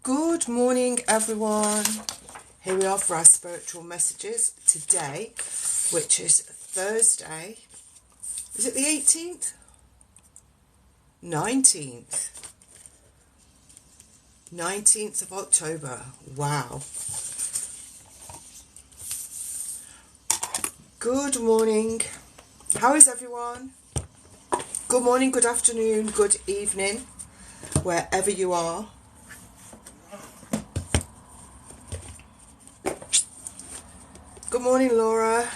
Good morning, everyone. Here we are for our spiritual messages today, which is Thursday. Is it the 18th? 19th. 19th of October. Wow. Good morning. How is everyone? Good morning, good afternoon, good evening, wherever you are. Good morning, Laura.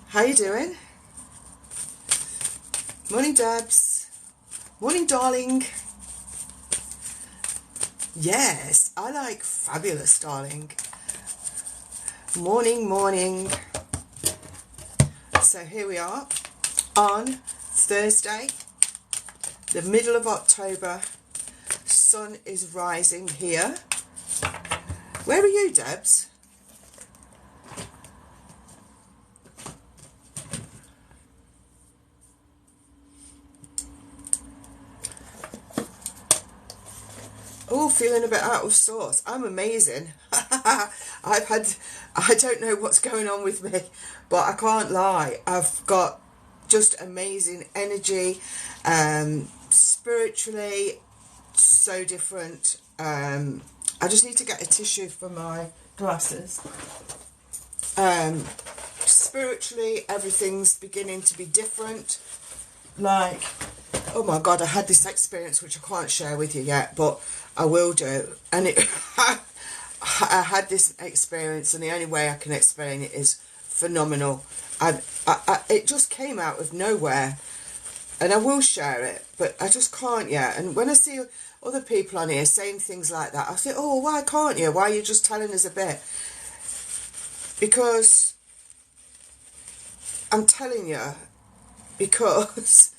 How you doing? Morning, Debs. Morning, darling. Yes, I like fabulous, darling. Morning, morning. So here we are on Thursday, the middle of October. Sun is rising here. Where are you, Debs? Oh, feeling a bit out of sorts. I'm amazing. I don't know what's going on with me, but I can't lie. I've got just amazing energy, spiritually, so different. I just need to get a tissue for my glasses. Spiritually, everything's beginning to be different. Like, oh my God, I had this experience which I can't share with you yet, but I will do. And I had this experience, and the only way I can explain it is phenomenal. It just came out of nowhere, and I will share it, but I just can't yet. And when I see other people on here saying things like that, I think, oh, why can't you? Why are you just telling us a bit? Because I'm telling you, because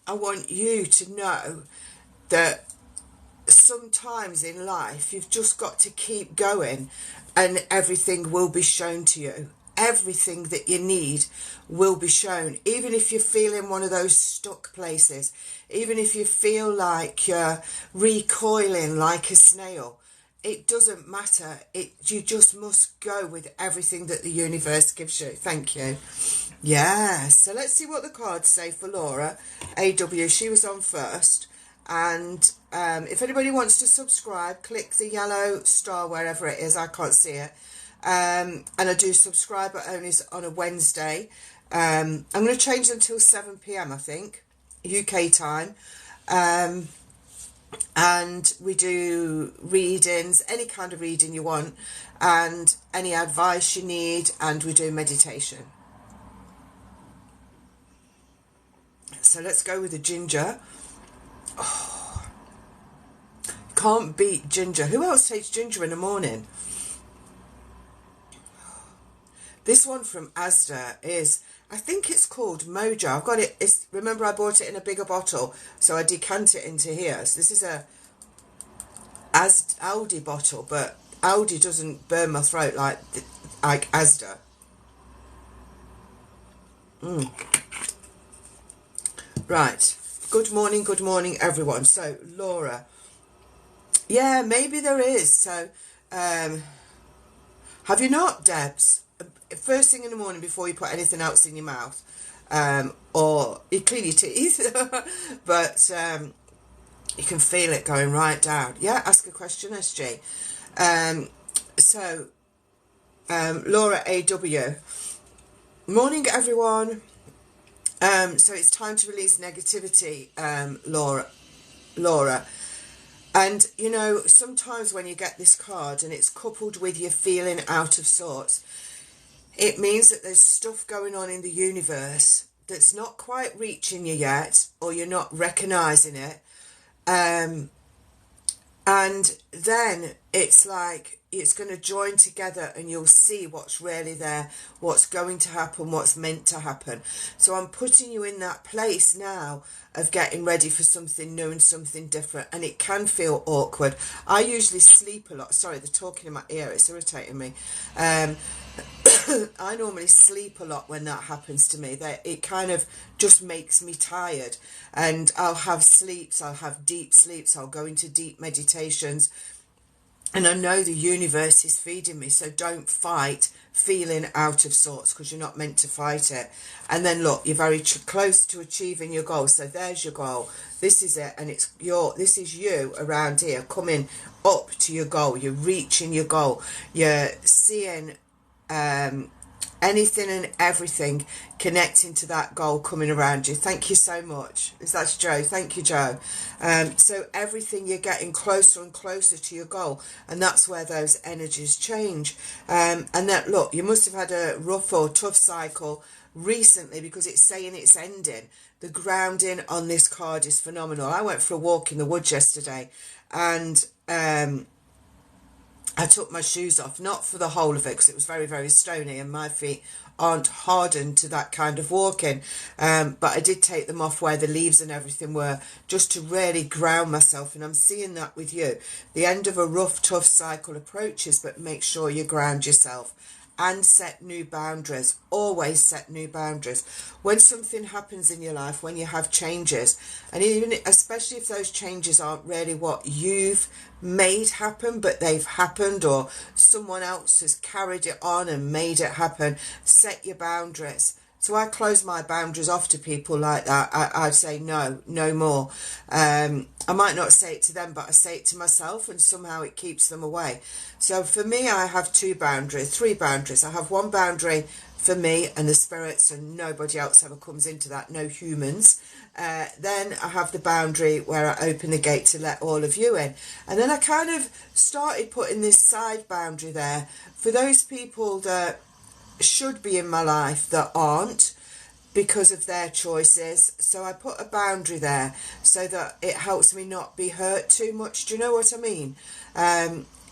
I want you to know that sometimes in life you've just got to keep going, and everything will be shown to you. Everything that you need will be shown, even if you're feeling one of those stuck places, even if you feel like you're recoiling like a snail. It doesn't matter. You just must go with everything that the universe gives you. Thank you. Yeah, so let's see what the cards say for Laura AW. She was on first. And if anybody wants to subscribe, click the yellow star wherever it is. I can't see it. And I do subscriber only on a Wednesday. I'm going to change them till 7 p.m, I think, UK time. And we do readings, any kind of reading you want, and any advice you need, and we do meditation. So let's go with the ginger. Oh, can't beat ginger. Who else takes ginger in the morning? This one from Asda is, I think it's called Mojo. I've got it. Remember, I bought it in a bigger bottle, so I decant it into here. So this is a Aldi bottle, but Aldi doesn't burn my throat like Asda. Right. Good morning, everyone. So, Laura. Yeah, maybe there is. So, have you not, Debs? First thing in the morning before you put anything else in your mouth, or you clean your teeth, but you can feel it going right down. Yeah, ask a question, SG. So, Laura AW. Morning, everyone. So it's time to release negativity, Laura. And, you know, sometimes when you get this card and it's coupled with you feeling out of sorts, it means that there's stuff going on in the universe that's not quite reaching you yet, or you're not recognising it. And then it's like it's going to join together, and you'll see what's really there, what's going to happen, what's meant to happen. So I'm putting you in that place now of getting ready for something new and something different, and it can feel awkward. I usually sleep a lot. Sorry, they're talking in my ear. It's irritating me. I normally sleep a lot when that happens to me. That it kind of just makes me tired, and I'll have sleeps, I'll have deep sleeps, I'll go into deep meditations, and I know the universe is feeding me, so don't fight feeling out of sorts, because you're not meant to fight it. And then look, you're very close to achieving your goal. So there's your goal. This is it, and this is you around here coming up to your goal. You're reaching your goal. You're seeing anything and everything connecting to that goal coming around you. Thank you so much. That's Joe. Thank you, Joe. So everything, you're getting closer and closer to your goal, and that's where those energies change. And that, look, you must have had a rough or tough cycle recently, because it's saying it's ending. The grounding on this card is phenomenal. I went for a walk in the woods yesterday, and I took my shoes off, not for the whole of it, because it was very, very stony and my feet aren't hardened to that kind of walking. But I did take them off where the leaves and everything were, just to really ground myself. And I'm seeing that with you. The end of a rough, tough cycle approaches, but make sure you ground yourself and set new boundaries. Always set new boundaries. When something happens in your life, when you have changes, and even especially if those changes aren't really what you've made happen, but they've happened, or someone else has carried it on and made it happen, set your boundaries. So I close my boundaries off to people like that. I'd say no more. I might not say it to them, but I say it to myself, and somehow it keeps them away. So for me, I have three boundaries. I have one boundary for me and the spirits, and nobody else ever comes into that, no humans. Then I have the boundary where I open the gate to let all of you in. And then I kind of started putting this side boundary there for those people that should be in my life that aren't, because of their choices. So I put a boundary there so that it helps me not be hurt too much. Do you know what I mean?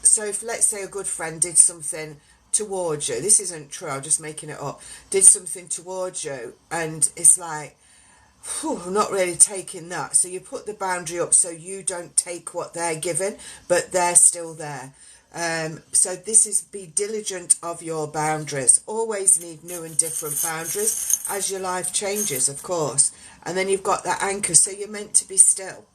So if, let's say, a good friend did something towards you, this isn't true, I'm just making it up, did something towards you, and it's like, I'm not really taking that. So you put the boundary up so you don't take what they're giving, but they're still there. So this is, be diligent of your boundaries. Always need new and different boundaries as your life changes, of course. And then you've got that anchor. So you're meant to be still.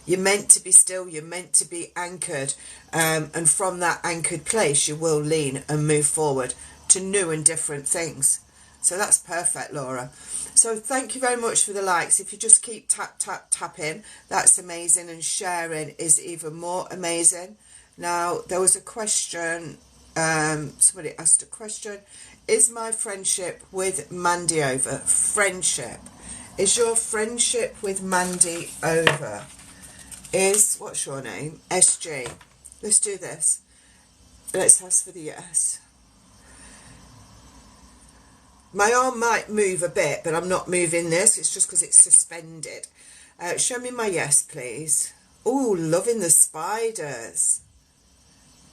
You're meant to be still. You're meant to be anchored. And from that anchored place, you will lean and move forward to new and different things. So that's perfect, Laura. So thank you very much for the likes. If you just keep tapping, that's amazing. And sharing is even more amazing. Now, there was a question, somebody asked a question. Is my friendship with Mandy over? Friendship. Is your friendship with Mandy over? What's your name? SG. Let's do this. Let's ask for the yes. My arm might move a bit, but I'm not moving this. It's just because it's suspended. Show me my yes, please. Oh, loving the spiders.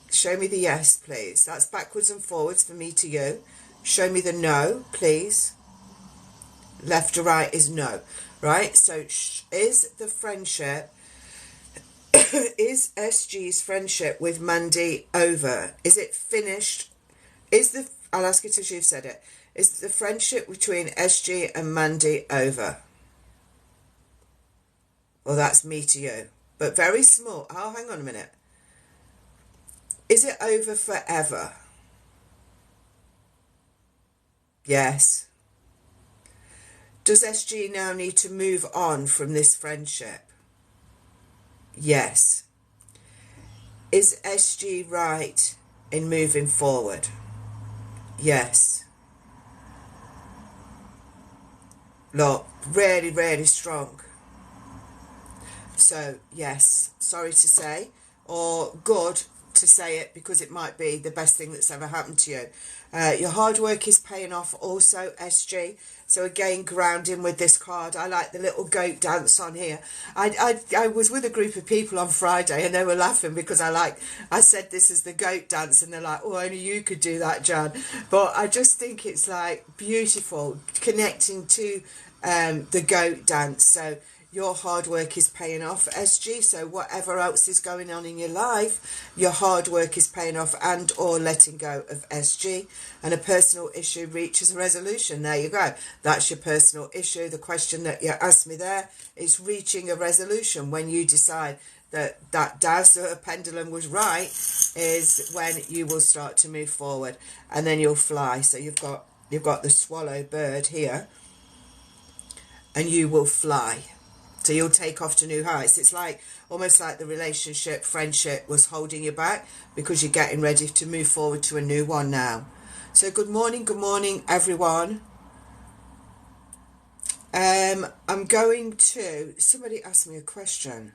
Show me the yes, please. That's backwards and forwards for me to you. Show me the no, please. Left to right is no. Right? So is the friendship, is SG's friendship with Mandy over? Is it finished? I'll ask it as you've said it. Is the friendship between SG and Mandy over? Well, that's me to you. But very small. Oh, hang on a minute. Is it over forever? Yes. Does SG now need to move on from this friendship? Yes. Is SG right in moving forward? Yes. Look, really, really strong. So, yes, sorry to say, or good to say it, because it might be the best thing that's ever happened to you. Your hard work is paying off also, SG. So again, grounding with this card. I like the little goat dance on here. I was with a group of people on Friday, and they were laughing because I said this is the goat dance, and they're like, oh, only you could do that, Jan. But I just think it's like beautiful, connecting to the goat dance. So your hard work is paying off, SG. So whatever else is going on in your life, your hard work is paying off, and or letting go of SG. And a personal issue reaches a resolution. There you go. That's your personal issue. The question that you asked me there is reaching a resolution. When you decide that that dowser pendulum was right, is when you will start to move forward, and then you'll fly. So you've got the swallow bird here, and you will fly. So you'll take off to new heights. It's like almost like the relationship, friendship was holding you back, because you're getting ready to move forward to a new one now. So good morning everyone. I'm going to, somebody asked me a question.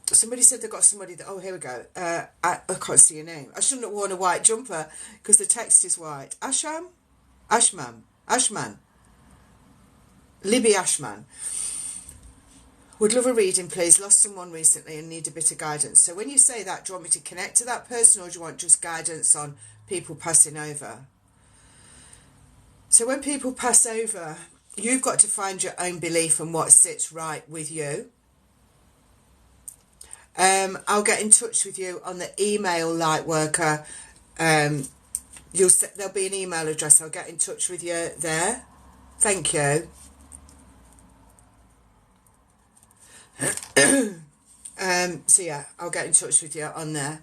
Somebody said they got somebody that, oh, here we go. I can't see your name. I shouldn't have worn a white jumper because the text is white. Ashman. Libby Ashman. Would love a reading, please. Lost someone recently and need a bit of guidance. So when you say that, do you want me to connect to that person, or do you want just guidance on people passing over? So when people pass over, you've got to find your own belief and what sits right with you. I'll get in touch with you on the email, Lightworker. There'll be an email address. I'll get in touch with you there. Thank you. So yeah, I'll get in touch with you on there.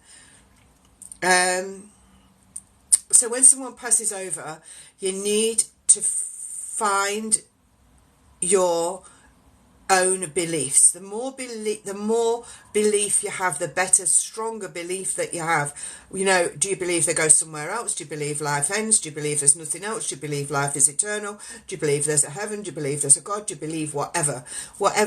So when someone passes over, you need to find your own beliefs. The more belief you have, the better, stronger belief that you have. You know, do you believe they go somewhere else? Do you believe life ends? Do you believe there's nothing else? Do you believe life is eternal? Do you believe there's a heaven? Do you believe there's a God? Do you believe whatever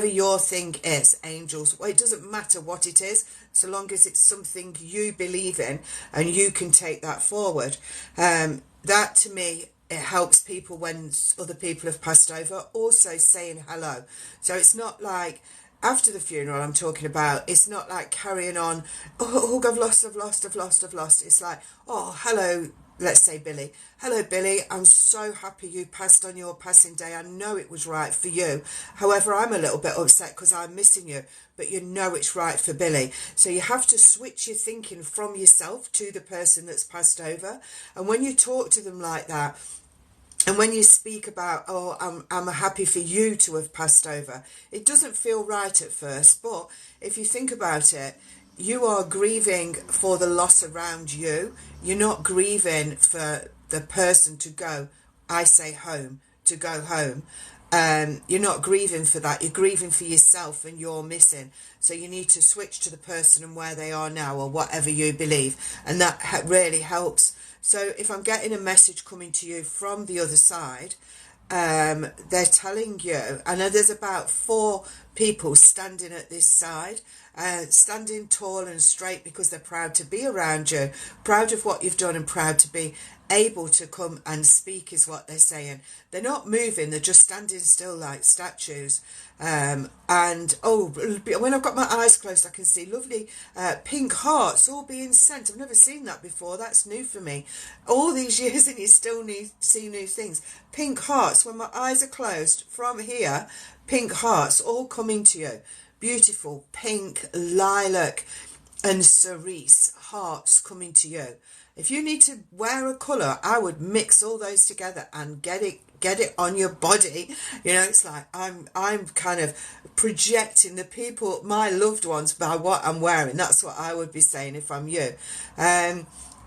your thing is, angels? Well, it doesn't matter what it is, so long as it's something you believe in and you can take that forward. That to me, it helps people when other people have passed over. Also saying hello. So it's not like after the funeral I'm talking about, it's not like carrying on, oh, I've lost. It's like, oh, hello, let's say Billy. Hello, Billy. I'm so happy you passed on your passing day. I know it was right for you. However, I'm a little bit upset because I'm missing you, but you know it's right for Billy. So you have to switch your thinking from yourself to the person that's passed over. And when you talk to them like that, and when you speak about, oh, I'm happy for you to have passed over, it doesn't feel right at first. But if you think about it, you are grieving for the loss around you. You're not grieving for the person to go, I say home, to go home. You're not grieving for that. You're grieving for yourself and you're missing. So you need to switch to the person and where they are now, or whatever you believe. And that really helps. So if I'm getting a message coming to you from the other side, they're telling you, I know there's about 4 people standing at this side, standing tall and straight because they're proud to be around you, proud of what you've done and proud to be able to come and speak is what they're saying. They're not moving, they're just standing still like statues. And when I've got my eyes closed I can see lovely pink hearts all being sent. I've never seen that before. That's new for me. All these years and you still see new things. Pink hearts when my eyes are closed from here. Pink hearts all coming to you. Beautiful pink, lilac and cerise hearts coming to you. If you need to wear a colour, I would mix all those together and get it on your body. You know, it's like I'm kind of projecting the people, my loved ones, by what I'm wearing. That's what I would be saying if I'm you.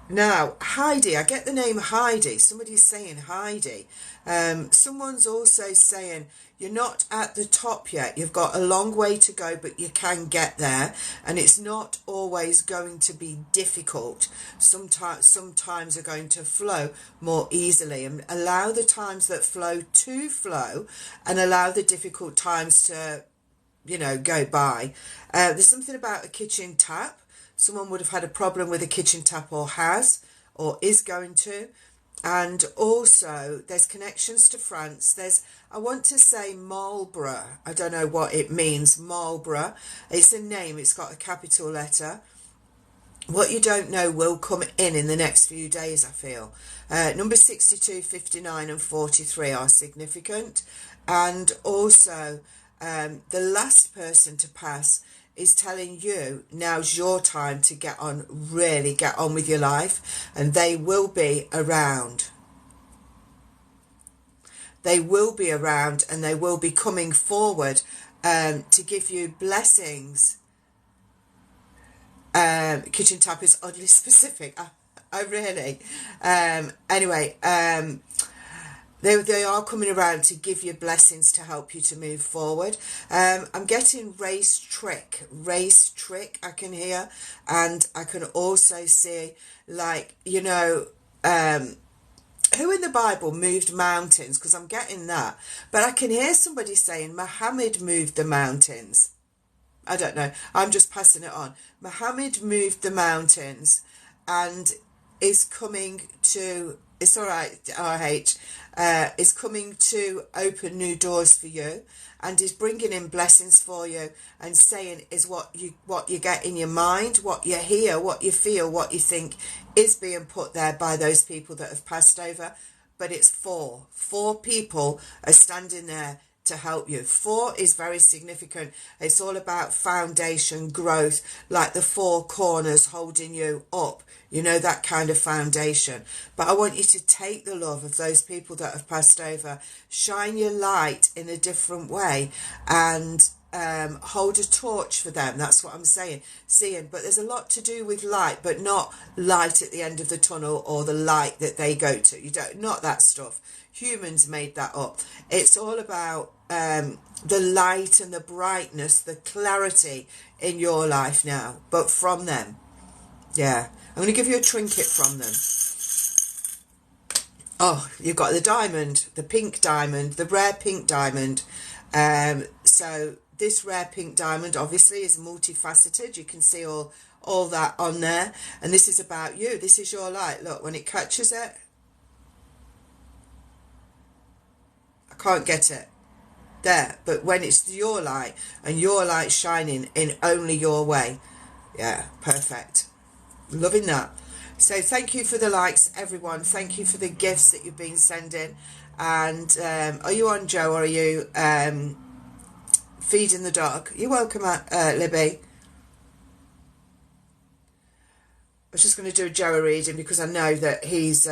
Now, Heidi, I get the name Heidi. Somebody's saying Heidi. Someone's also saying you're not at the top yet. You've got a long way to go, but you can get there. And it's not always going to be difficult. Sometimes are going to flow more easily. And allow the times that flow to flow, and allow the difficult times to, go by. There's something about a kitchen tap. Someone would have had a problem with a kitchen tap, or has, or is going to. And also there's connections to France. I want to say Marlborough. I don't know what it means, Marlborough. It's a name, it's got a capital letter. What you don't know will come in the next few days, I feel. Number 62, 59 and 43 are significant. And also, the last person to pass is telling you now's your time to really get on with your life. And they will be around. They will be around and they will be coming forward to give you blessings. Kitchen tap is oddly specific. I really. Anyway, they are coming around to give you blessings to help you to move forward. I'm getting race trick I can hear, and I can also see, like, you know, who in the Bible moved mountains, because I'm getting that, but I can hear somebody saying Muhammad moved the mountains. I don't know. I'm just passing it on. Muhammad moved the mountains and is coming to, it's all right, RH, is coming to open new doors for you and is bringing in blessings for you and saying is what you get in your mind, what you hear, what you feel, what you think is being put there by those people that have passed over. But it's four people are standing there to help you. 4 is very significant. It's all about foundation, growth, like the 4 corners holding you up, you know, that kind of foundation. But I want you to take the love of those people that have passed over, shine your light in a different way, and hold a torch for them. That's what I'm seeing. But there's a lot to do with light, but not light at the end of the tunnel or the light that they go to. You don't, not that stuff. Humans made that up. It's all about the light and the brightness, the clarity in your life now, but from them. Yeah, I'm going to give you a trinket from them. Oh, you've got the diamond, the pink diamond, the rare pink diamond. So this rare pink diamond obviously is multifaceted. You can see all that on there. And this is about you. This is your light. Look, when it catches it, I can't get it there. But when it's your light and your light shining in only your way. Yeah, perfect. Loving that. So thank you for the likes, everyone. Thank you for the gifts that you've been sending. And are you on, Joe, or are you feeding the dog? You're welcome, Libby. I was just going to do a Joe reading because I know that he's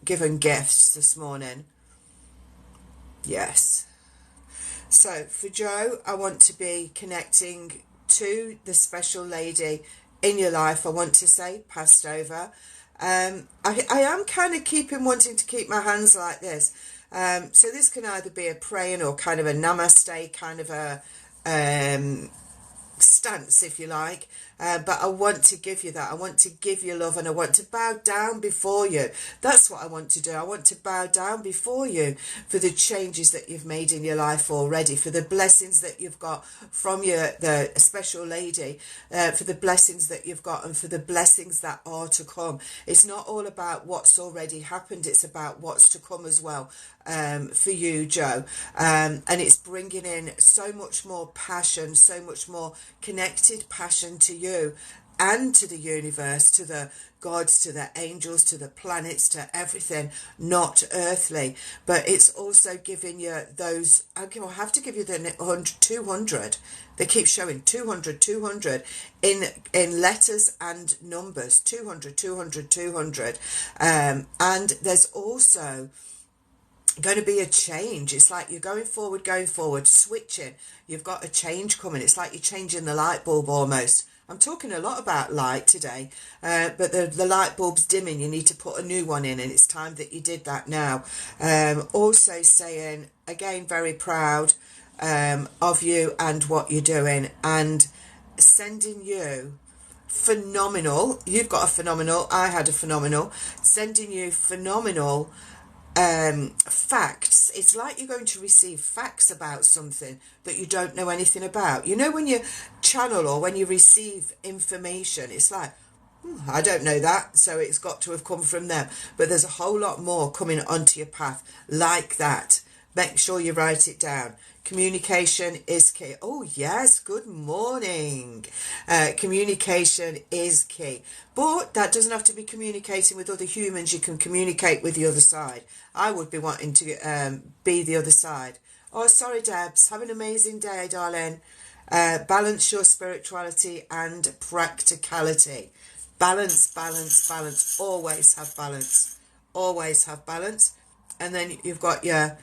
given gifts this morning. Yes. So for Joe, I want to be connecting to the special lady in your life. I want to say passed over. I am kind of wanting to keep my hands like this. So this can either be a praying or kind of a namaste, kind of a stance, if you like. But I want to give you that. I want to give you love, and I want to bow down before you. That's what I want to do. I want to bow down before you for the changes that you've made in your life already, for the blessings that you've got from the special lady, for the blessings that you've got and for the blessings that are to come. It's not all about what's already happened. It's about what's to come as well. For you, Joe, and it's bringing in so much more passion, so much more connected passion to you and to the universe, to the gods, to the angels, to the planets, to everything not earthly. But it's also giving you those, okay, I'll have to give you the 200. They keep showing 200 in letters and numbers, 200. And there's also going to be a change. It's like you're going forward, switching. You've got a change coming. It's like you're changing the light bulb almost. I'm talking a lot about light today, but the light bulb's dimming. You need to put a new one in, and it's time that you did that now. Also saying, again, very proud of you and what you're doing, and sending you phenomenal. You've got a phenomenal. I had a phenomenal. Sending you phenomenal facts. It's like you're going to receive facts about something that you don't know anything about. You know, when you channel or when you receive information, it's like, I don't know that, so it's got to have come from them. But there's a whole lot more coming onto your path like that. Make sure you write it down. Communication is key. Oh, yes, good morning. Communication is key. But that doesn't have to be communicating with other humans. You can communicate with the other side. I would be wanting to be the other side. Oh, sorry, Debs. Have an amazing day, darling. Balance your spirituality and practicality. Balance, balance, balance. Always have balance. Always have balance. And then you've got your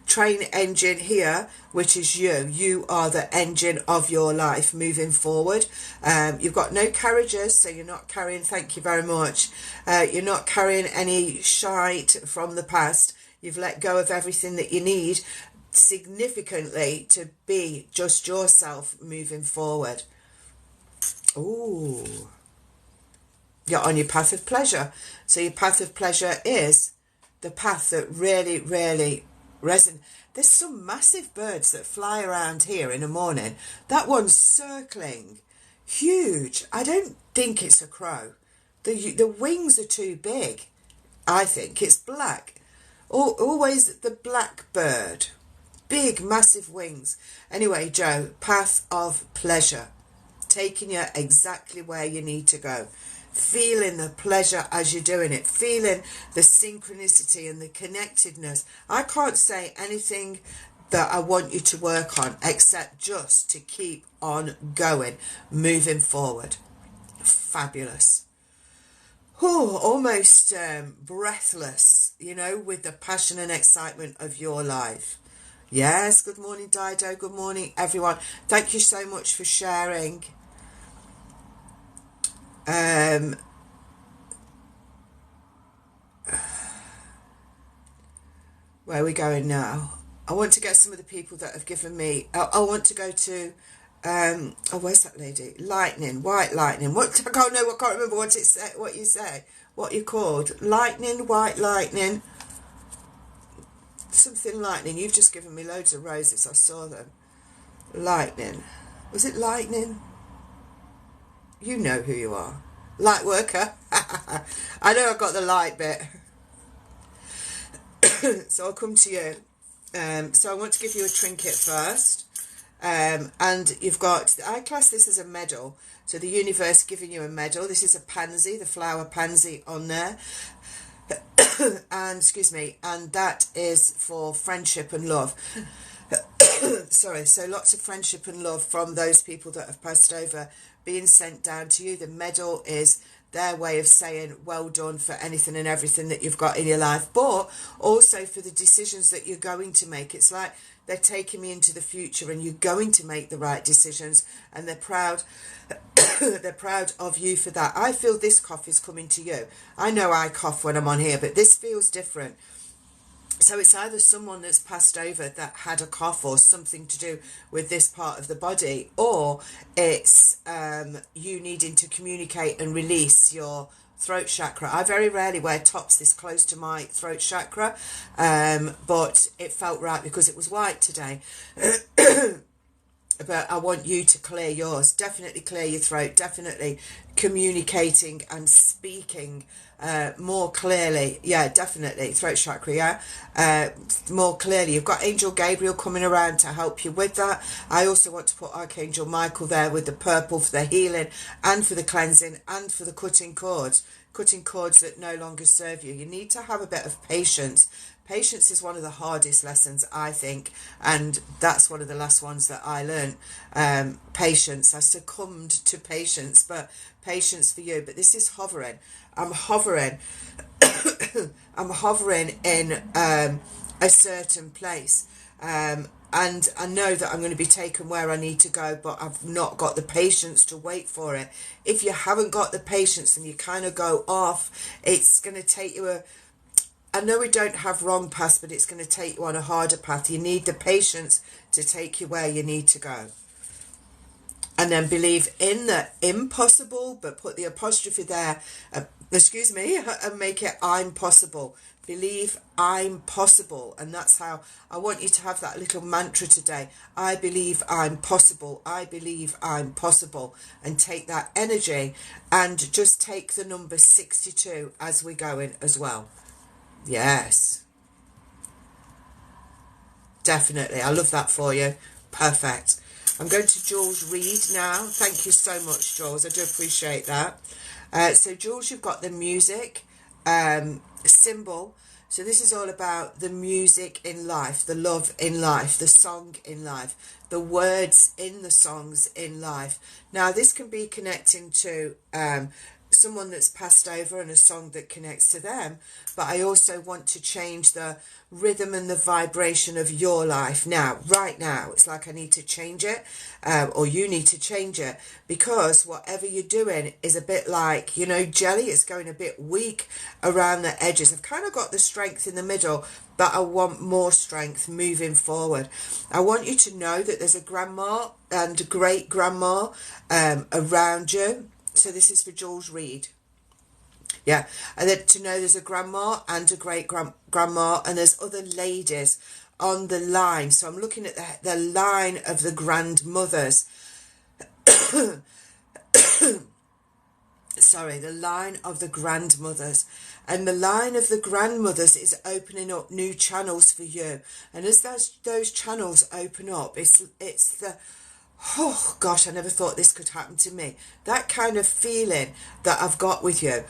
train engine here, which is you. You are the engine of your life moving forward. You've got no carriages, so you're not carrying, thank you very much, you're not carrying any shite from the past. You've let go of everything that you need significantly to be just yourself moving forward. Ooh, you're on your path of pleasure. So your path of pleasure is the path that really, really resonates. There's some massive birds that fly around here in the morning. That one's circling, huge. I don't think it's a crow. The wings are too big. I think it's black. Always the black bird. Big, massive wings. Anyway, Joe, path of pleasure. Taking you exactly where you need to go. Feeling the pleasure as you're doing it. Feeling the synchronicity and the connectedness. I can't say anything that I want you to work on except just to keep on going, moving forward. Fabulous. Oh, almost breathless, you know, with the passion and excitement of your life. Yes, good morning, Dido. Good morning, everyone. Thank you so much for sharing. Where are we going now? I want to get some of the people that have given me. I want to go to. Where's that lady? Lightning, white lightning. What? I can't know. I can't remember what it said. What you say? What you called? Lightning, white lightning. Something lightning. You've just given me loads of roses. I saw them. Lightning. Was it lightning? You know who you are. Light worker. I know I got the light bit. So I'll come to you. So I want to give you a trinket first. And you've got, I class this as a medal. So the universe giving you a medal. This is a pansy, the flower pansy on there. And excuse me, and that is for friendship and love. Sorry, so lots of friendship and love from those people that have passed over being sent down to you. The medal is their way of saying well done for anything and everything that you've got in your life, but also for the decisions that you're going to make. It's like they're taking me into the future and you're going to make the right decisions, and they're proud. They're proud of you for that. I feel this cough is coming to you. I know I cough when I'm on here, but this feels different. So it's either someone that's passed over that had a cough or something to do with this part of the body, or it's you needing to communicate and release your throat chakra. I very rarely wear tops this close to my throat chakra, but it felt right because it was white today. But I want you to clear yours. Definitely clear your throat. Definitely communicating and speaking more clearly. Yeah, definitely. Throat chakra, yeah. More clearly. You've got Angel Gabriel coming around to help you with that. I also want to put Archangel Michael there with the purple for the healing and for the cleansing and for the cutting cords. Cutting cords that no longer serve you. You need to have a bit of patience. Patience is one of the hardest lessons, I think, and that's one of the last ones that I learned. Patience. I succumbed to patience, but patience for you. But this is hovering. I'm hovering. I'm hovering in a certain place. And I know that I'm going to be taken where I need to go, but I've not got the patience to wait for it. If you haven't got the patience and you kind of go off, it's going to take you I know we don't have wrong paths, but it's going to take you on a harder path. You need the patience to take you where you need to go. And then believe in the impossible, but put the apostrophe there, excuse me, and make it I'm possible. Believe I'm possible. And that's how I want you to have that little mantra today. I believe I'm possible. I believe I'm possible. And take that energy and just take the number 62 as we go in as well. Yes. definitely. I love that for you. Perfect. I'm going to Jules Reed now. Thank you so much, Jules. I do appreciate that. So, Jules, you've got the music symbol. So this is all about the music in life, the love in life, the song in life, the words in the songs in life. Now, this can be connecting to someone that's passed over and a song that connects to them, but I also want to change the rhythm and the vibration of your life now, right now. It's like I need to change it, or you need to change it, because whatever you're doing is a bit like, you know, jelly. It's going a bit weak around the edges. I've kind of got the strength in the middle, but I want more strength moving forward. I want you to know that there's a grandma and a great grandma around you. So this is for Jules Reed. Yeah, and then to know there's a grandma and a great grandma, and there's other ladies on the line. So I'm looking at the line of the grandmothers. Sorry, the line of the grandmothers. And the line of the grandmothers is opening up new channels for you. And as those channels open up, it's the, oh gosh, I never thought this could happen to me. That kind of feeling that I've got with you.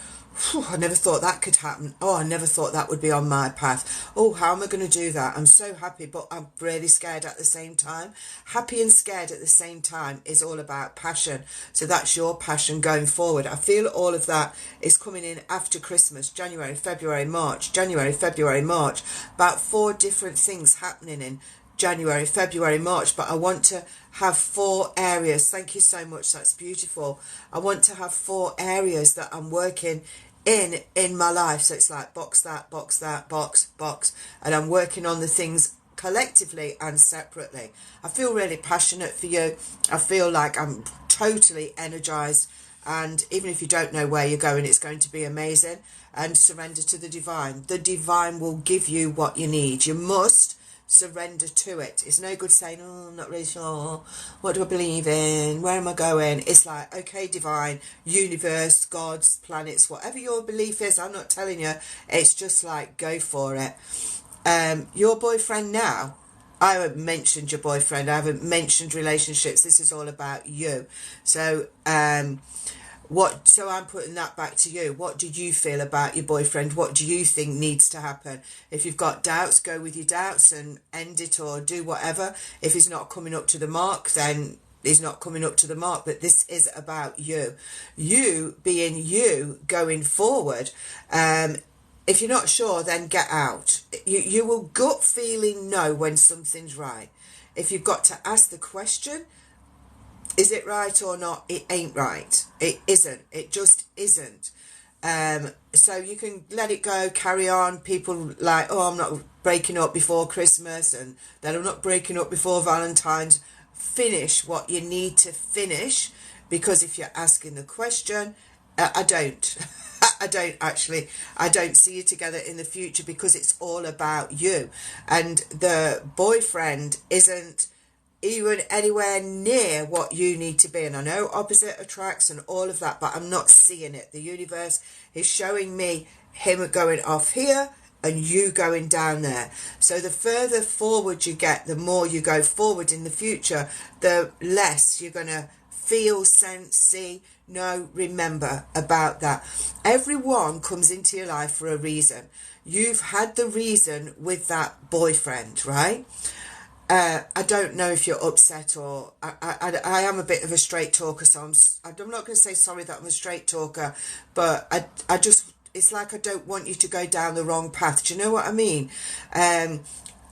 I never thought that could happen. Oh, I never thought that would be on my path. Oh, how am I going to do that? I'm so happy, but I'm really scared at the same time. Happy and scared at the same time is all about passion. So that's your passion going forward. I feel all of that is coming in after Christmas, January, February, March, January, February, March. About 4 different things happening in January, February, March, but I want to have 4 areas. Thank you so much. That's beautiful. I want to have 4 areas that I'm working in my life. So it's like box that, box, and I'm working on the things collectively and separately. I feel really passionate for you. I feel like I'm totally energized, and even if you don't know where you're going, it's going to be amazing. And surrender to the divine. The divine will give you what you need. You must surrender to it. It's no good saying, oh, I'm not really sure, what do I believe in, where am I going? It's like, okay, divine, universe, gods, planets, whatever your belief is, I'm not telling you, it's just like, go for it. Your boyfriend now, I haven't mentioned your boyfriend, I haven't mentioned relationships, this is all about you. So so I'm putting that back to you. What do you feel about your boyfriend? What do you think needs to happen? If you've got doubts, go with your doubts and end it, or do whatever. If he's not coming up to the mark, then he's not coming up to the mark. But this is about you. You being you going forward. If you're not sure, then get out. You will gut feeling know when something's right. If you've got to ask the question, is it right or not? It ain't right. It isn't. It just isn't. So you can let it go, carry on. People like, oh, I'm not breaking up before Christmas, and then I'm not breaking up before Valentine's. Finish what you need to finish, because if you're asking the question, I don't. I don't see you together in the future, because it's all about you. And the boyfriend isn't even anywhere near what you need to be. And I know opposite attracts and all of that, but I'm not seeing it. The universe is showing me him going off here and you going down there. So the further forward you get, the more you go forward in the future, the less you're going to feel, sense, see, know, remember about that. Everyone comes into your life for a reason. You've had the reason with that boyfriend, right? I don't know if you're upset, or I am a bit of a straight talker, so I'm not going to say sorry that I'm a straight talker, but I just, it's like I don't want you to go down the wrong path. Do you know what I mean?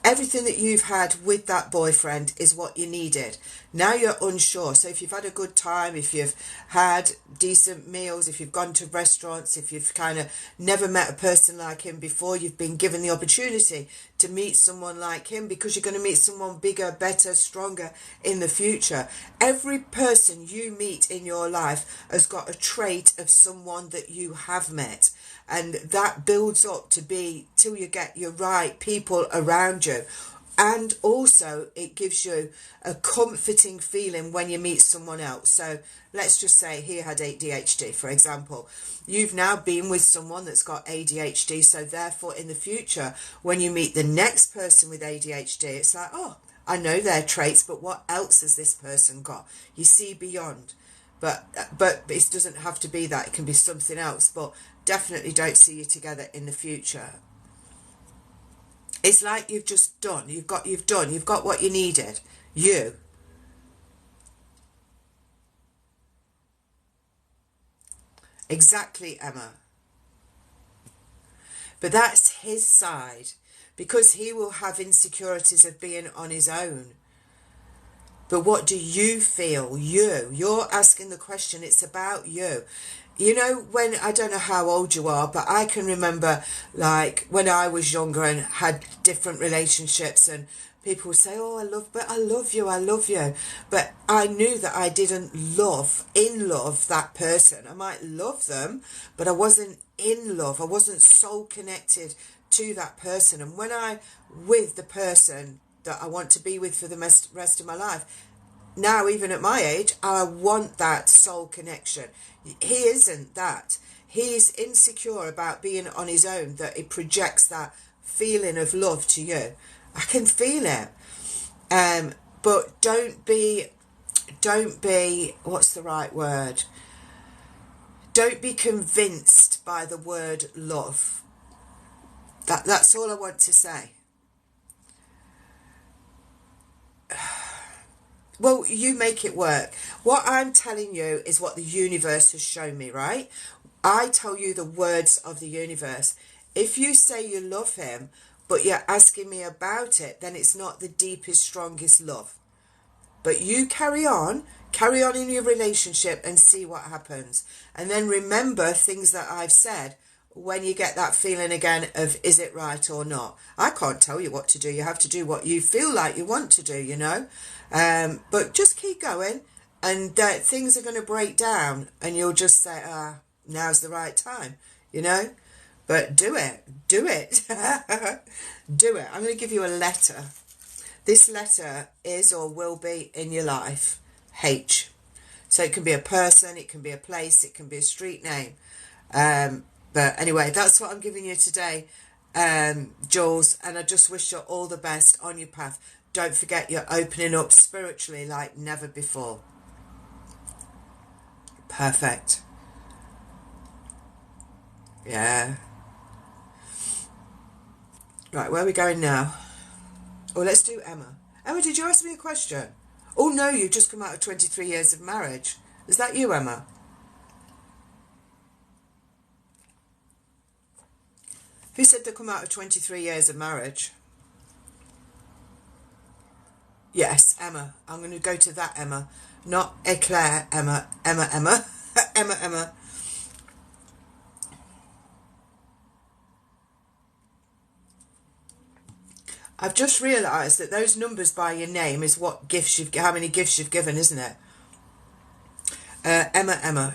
Everything that you've had with that boyfriend is what you needed. Now you're unsure. So if you've had a good time, if you've had decent meals, if you've gone to restaurants, if you've kind of never met a person like him before, you've been given the opportunity to meet someone like him, because you're going to meet someone bigger, better, stronger in the future. Every person you meet in your life has got a trait of someone that you have met. And that builds up to be till you get your right people around you. And also it gives you a comforting feeling when you meet someone else. So let's just say he had ADHD, for example. You've now been with someone that's got ADHD, so therefore in the future when you meet the next person with ADHD, it's like, oh, I know their traits, but what else has this person got? You see beyond. But it doesn't have to be that. It can be something else. But definitely don't see you together in the future. It's like you've just done. You've got what you needed. You. Exactly, Emma. But that's his side, because he will have insecurities of being on his own. But what do you feel? You're asking the question. It's about you. You know, when, I don't know how old you are, but I can remember, like, when I was younger and had different relationships, and people would say, oh, I love you. But I knew that I didn't love that person. I might love them, but I wasn't in love. I wasn't soul connected to that person. And when I with the person that I want to be with for the rest of my life, now, even at my age, I want that soul connection. He isn't that. He's insecure about being on his own, that it projects that feeling of love to you. I can feel it. But don't be, what's the right word? Don't be convinced by the word love. That's all I want to say. Well, you make it work. What I'm telling you is what the universe has shown me, right? I tell you the words of the universe. If you say you love him, but you're asking me about it, then it's not the deepest, strongest love. But you carry on in your relationship and see what happens. And then remember things that I've said when you get that feeling again of, is it right or not? I can't tell you what to do. You have to do what you feel like you want to do, you know. But just keep going, and things are going to break down, and you'll just say, now's the right time, you know. But do it. Do it. I'm going to give you a letter. This letter is or will be in your life H. So it can be a person, it can be a place, it can be a street name. But anyway, that's what I'm giving you today, Jules. And I just wish you all the best on your path. Don't forget, you're opening up spiritually like never before. Perfect. Yeah. Right, where are we going now? Oh, let's do Emma. Emma, did you ask me a question? Oh, no, you've just come out of 23 years of marriage. Is that you, Emma? Who said they come out of 23 years of marriage? Yes, Emma. I'm going to go to that Emma. Not Eclair Emma. Emma. Emma. I've just realised that those numbers by your name is what gifts how many gifts you've given, isn't it? Emma.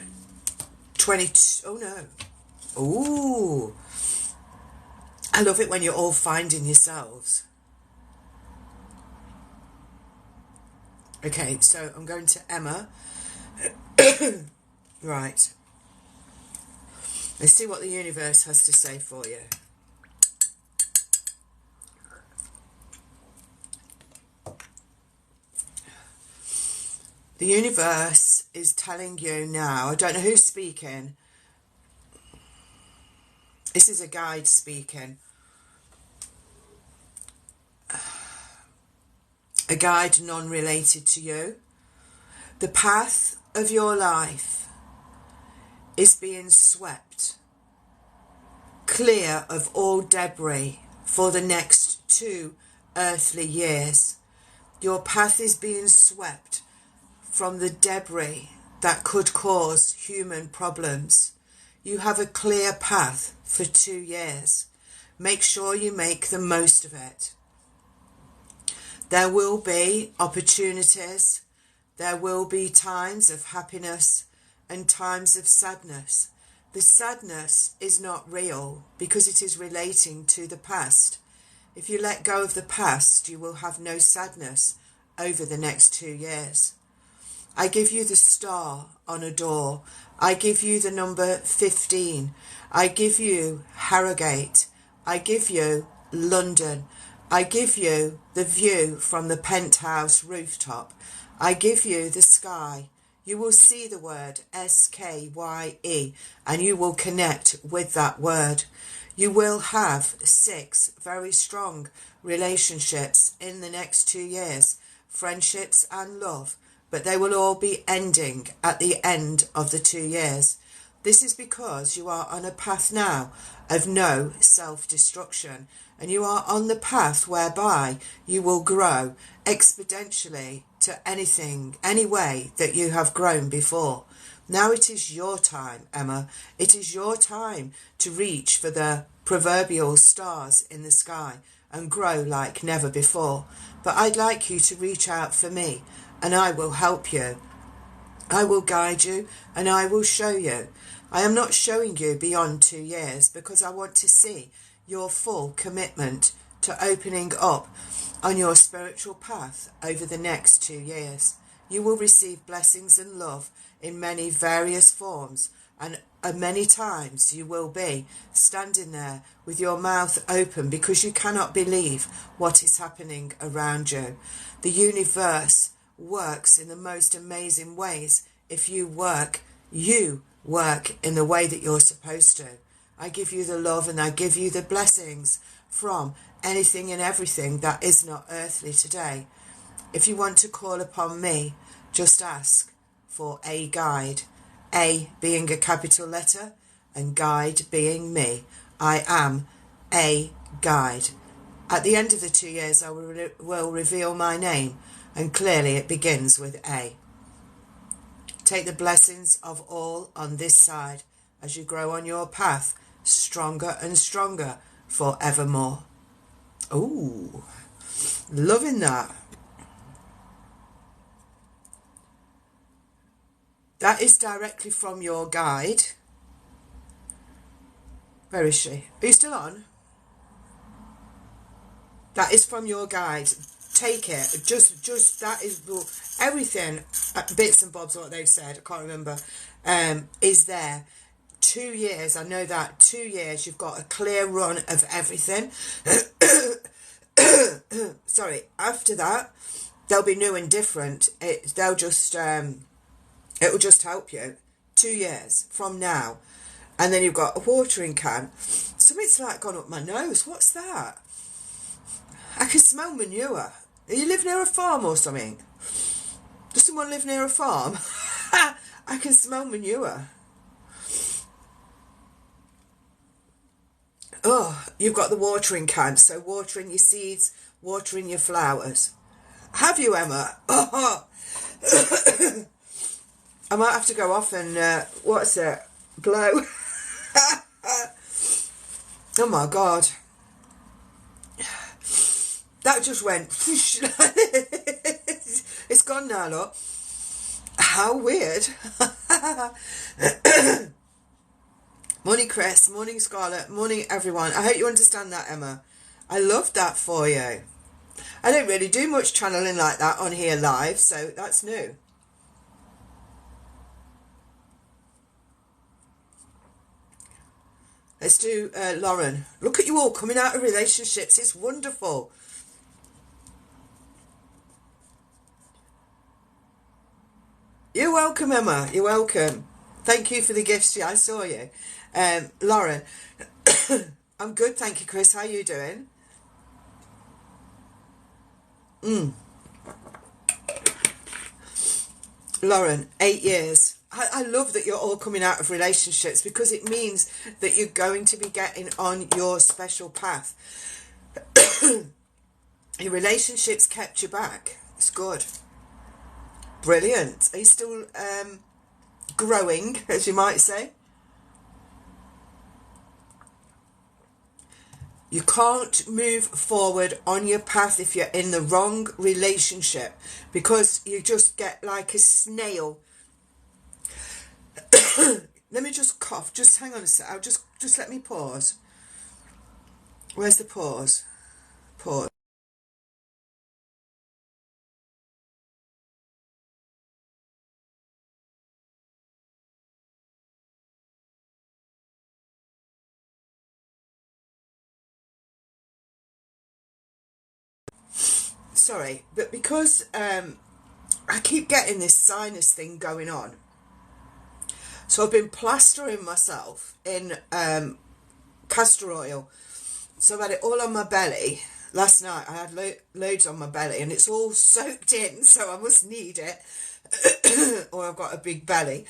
22. Oh, no. Ooh. I love it when you're all finding yourselves. Okay, so I'm going to Emma. Right. Let's see what the universe has to say for you. The universe is telling you now, I don't know who's speaking. This is a guide speaking. A guide non-related to you. The path of your life is being swept clear of all debris for the next 2 earthly years. Your path is being swept from the debris that could cause human problems. You have a clear path for 2 years. Make sure you make the most of it. There will be opportunities. There will be times of happiness and times of sadness. The sadness is not real because it is relating to the past. If you let go of the past, you will have no sadness over the next 2 years. I give you the star on a door. I give you the number 15. I give you Harrogate. I give you London. I give you the view from the penthouse rooftop. I give you the sky. You will see the word SKYE and you will connect with that word. You will have 6 very strong relationships in the next 2 years, friendships and love, but they will all be ending at the end of the 2 years. This is because you are on a path now of no self-destruction, and you are on the path whereby you will grow exponentially to anything, any way that you have grown before. Now it is your time, Emma. It is your time to reach for the proverbial stars in the sky and grow like never before. But I'd like you to reach out for me, and I will help you. I will guide you and I will show you. I am not showing you beyond 2 years because I want to see your full commitment to opening up on your spiritual path over the next 2 years. You will receive blessings and love in many various forms, and many times you will be standing there with your mouth open because you cannot believe what is happening around you. The universe works in the most amazing ways if you work in the way that you're supposed to. I give you the love and I give you the blessings from anything and everything that is not earthly today. If you want to call upon me, just ask for a guide. A being a capital letter and guide being me. I am a guide. At the end of the 2 years I will reveal my name, and clearly it begins with A. Take the blessings of all on this side as you grow on your path, stronger and stronger forevermore. Ooh, loving that. That is directly from your guide. Where is she? Are you still on? That is from your guide. Take it. Just that is everything. Bits and bobs, what they've said. I can't remember. Is there 2 years? I know that 2 years. You've got a clear run of everything. Sorry. After that, they'll be new and different. They'll just. It will just help you. 2 years from now, and then you've got a watering can. Something's like gone up my nose. What's that? I can smell manure. Do you live near a farm or something? Does someone live near a farm? I can smell manure. Oh, you've got the watering can. So watering your seeds, watering your flowers. Have you, Emma? Oh. I might have to go off and, blow. Oh my God. That just went. It's gone now, look. How weird. Morning, Chris. Morning, Scarlett. Morning, everyone. I hope you understand that, Emma. I love that for you. I don't really do much channeling like that on here live, so that's new. Let's do Lauren. Look at you all coming out of relationships. It's wonderful. You're welcome, Emma. You're welcome. Thank you for the gifts. Yeah, I saw you. Lauren. I'm good, thank you, Chris. How are you doing? Lauren, 8 years. I love that you're all coming out of relationships because it means that you're going to be getting on your special path. Your relationships kept you back. It's good. Brilliant. Are you still growing, as you might say? You can't move forward on your path if you're in the wrong relationship because you just get like a snail. Let me just cough. Just hang on a sec. Just let me pause. Where's the pause? Pause. Sorry, but because I keep getting this sinus thing going on, so I've been plastering myself in castor oil. So I've had it all on my belly. Last night I had loads on my belly and it's all soaked in, so I must need it or I've got a big belly.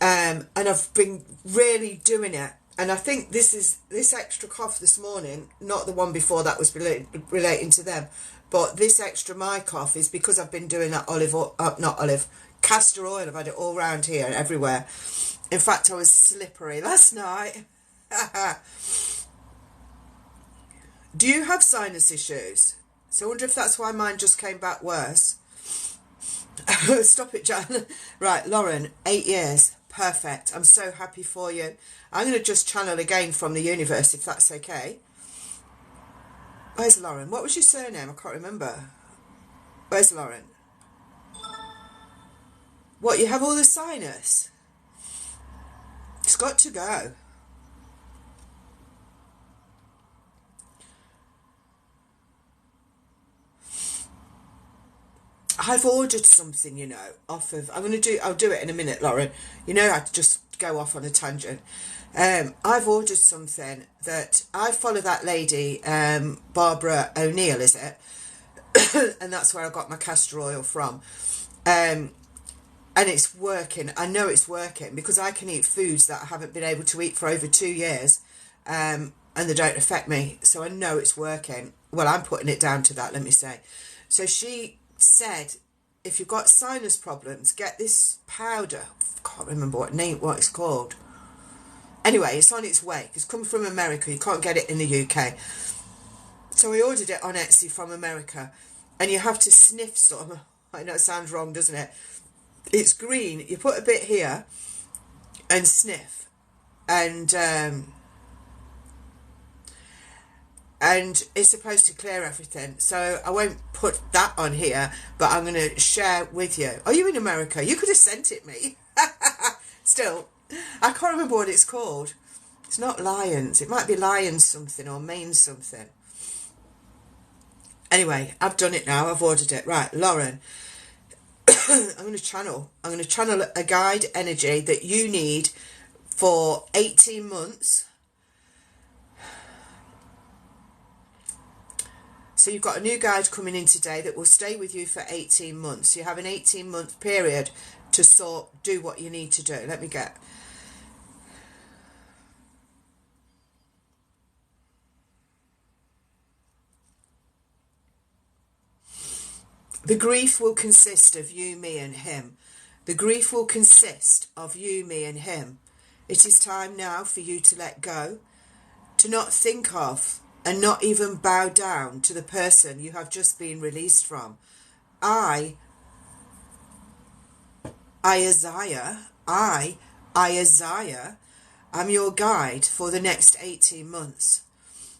And I've been really doing it. And I think this extra cough this morning, not the one before that was relating to them, but this extra my cough is because I've been doing that castor oil. I've had it all around here and everywhere. In fact, I was slippery last night. Do you have sinus issues? So I wonder if that's why mine just came back worse. Stop it, Jan. Right, Lauren, 8 years. Perfect. I'm so happy for you. I'm going to just channel again from the universe, if that's okay. Where's Lauren? What was your surname? I can't remember. Where's Lauren? What, you have all the sinus? It's got to go. I've ordered something, off of... I'll do it in a minute, Lauren. I just go off on a tangent. I've ordered something that... I follow that lady, Barbara O'Neill, is it? And that's where I got my castor oil from. And it's working. I know it's working because I can eat foods that I haven't been able to eat for over 2 years. And they don't affect me. So I know it's working. Well, I'm putting it down to that, let me say. So she said, if you've got sinus problems, get this powder. I can't remember what it's called. Anyway, it's on its way. It's come from America. You can't get it in the UK. So I ordered it on Etsy from America. And you have to sniff some. I know it sounds wrong, doesn't it? It's green. You put a bit here and sniff. And it's supposed to clear everything. So I won't put that on here, but I'm going to share with you. Are you in America? You could have sent it me. Still, I can't remember what it's called. It's not Lions. It might be Lions something or Maine something. Anyway, I've done it now. I've ordered it. Right, Lauren. I'm going to channel a guide energy that you need for 18 months. So you've got a new guide coming in today that will stay with you for 18 months. You have an 18-month period to do what you need to do. Let me get... The grief will consist of you, me and him. The grief will consist of you, me and him. It is time now for you to let go, to not think of and not even bow down to the person you have just been released from. Isaiah, am your guide for the next 18 months.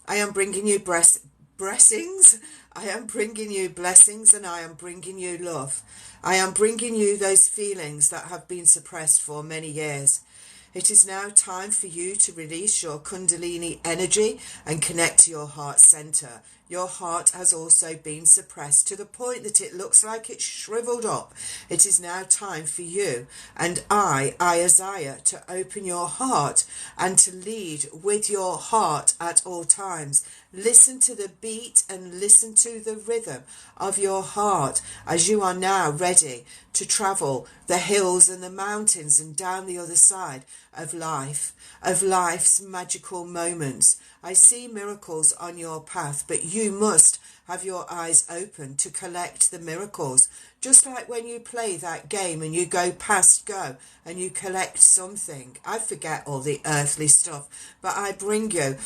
I am bringing you blessings. I am bringing you blessings and I am bringing you love. I am bringing you those feelings that have been suppressed for many years. It is now time for you to release your Kundalini energy and connect to your heart center. Your heart has also been suppressed to the point that it looks like it's shriveled up. It is now time for you and Isaiah, to open your heart and to lead with your heart at all times. Listen to the beat and listen to the rhythm of your heart as you are now ready to travel the hills and the mountains and down the other side of life, of life's magical moments. I see miracles on your path, but you must have your eyes open to collect the miracles. Just like when you play that game and you go past go and you collect something. I forget all the earthly stuff, but I bring you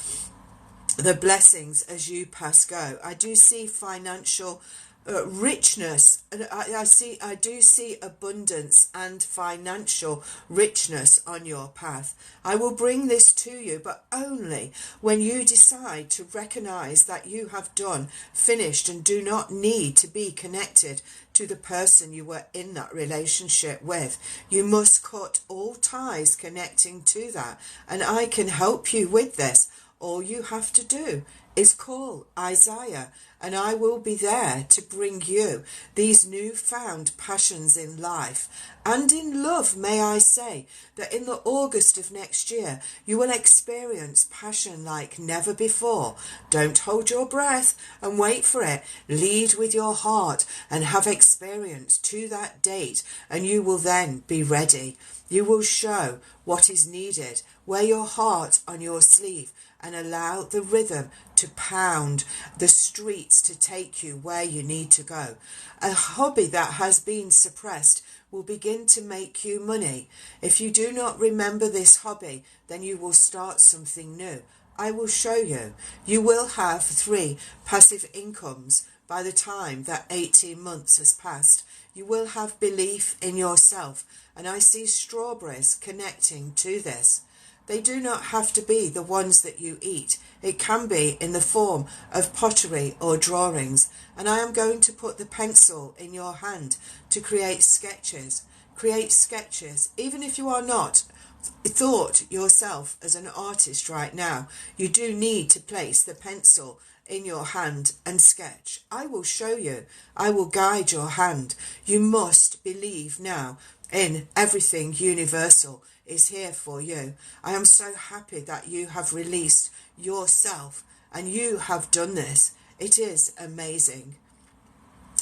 the blessings as you pass go. I do see financial richness. And I do see abundance and financial richness on your path. I will bring this to you, but only when you decide to recognize that you have done, finished, and do not need to be connected to the person you were in that relationship with. You must cut all ties connecting to that, and I can help you with this. All you have to do is call Isaiah, and I will be there to bring you these newfound passions in life and in love. May I say that in the August of next year, you will experience passion like never before. Don't hold your breath and wait for it. Lead with your heart and have experience to that date, and you will then be ready. You will show what is needed. Wear your heart on your sleeve and allow the rhythm to pound the streets to take you where you need to go. A hobby that has been suppressed will begin to make you money. If you do not remember this hobby, then you will start something new. I will show you. You will have 3 passive incomes by the time that 18 months has passed. You will have belief in yourself, and I see strawberries connecting to this. They do not have to be the ones that you eat. It can be in the form of pottery or drawings. And I am going to put the pencil in your hand to create sketches. Create sketches. Even if you are not thought yourself as an artist right now, you do need to place the pencil in your hand and sketch. I will show you. I will guide your hand. You must believe now in everything universal is here for you. I am so happy that you have released yourself and you have done this. It is amazing.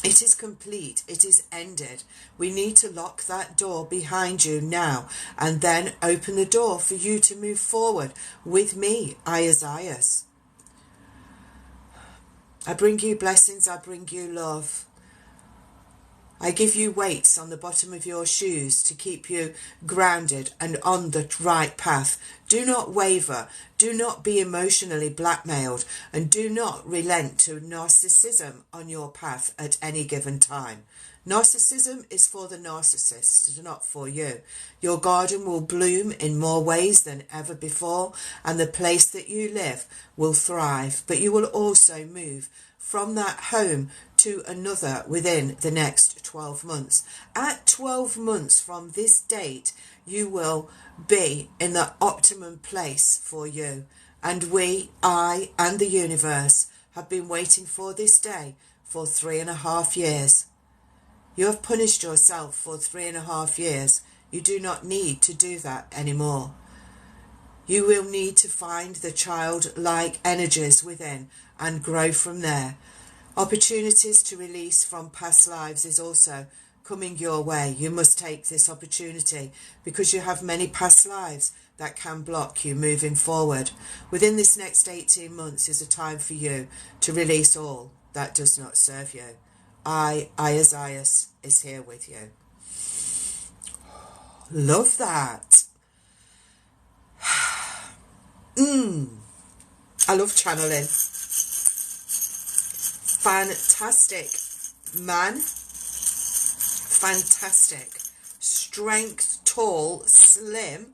It is complete. It is ended. We need to lock that door behind you now and then open the door for you to move forward with me, Isaiah. I bring you blessings. I bring you love. I give you weights on the bottom of your shoes to keep you grounded and on the right path. Do not waver. Do not be emotionally blackmailed, and do not relent to narcissism on your path at any given time. Narcissism is for the narcissist, not for you. Your garden will bloom in more ways than ever before, and the place that you live will thrive, but you will also move from that home to another within the next 12 months. At 12 months from this date, you will be in the optimum place for you. And I, and the universe have been waiting for this day for 3.5 years. You have punished yourself for 3.5 years. You do not need to do that anymore. You will need to find the childlike energies within and grow from there. Opportunities to release from past lives is also coming your way. You must take this opportunity because you have many past lives that can block you moving forward. Within this next 18 months is a time for you to release all that does not serve you. Isaiah, is here with you. Love that. I love channeling. Fantastic man. Fantastic. Strength, tall, slim,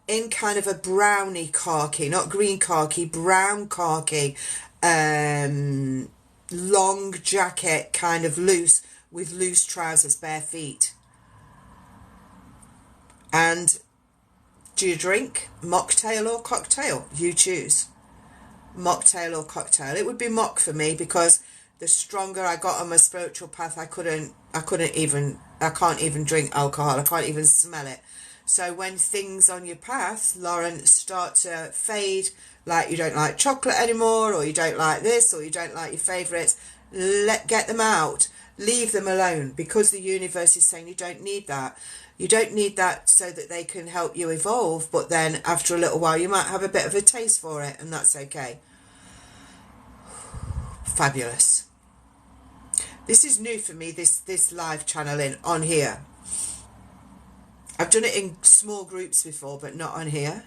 in kind of a brownie khaki, not green khaki, brown khaki, long jacket, kind of loose, with loose trousers, bare feet. And do you drink mocktail or cocktail? You choose. Mocktail or cocktail. It would be mock for me because the stronger I got on my spiritual path, I can't even drink alcohol. I can't even smell it. So when things on your path, Lauren, start to fade, like you don't like chocolate anymore, or you don't like this, or you don't like your favourites, get them out. Leave them alone, because the universe is saying you don't need that. You don't need that so that they can help you evolve, but then after a little while you might have a bit of a taste for it, and that's okay. Fabulous. This is new for me, this live channeling on here. I've done it in small groups before, but not on here.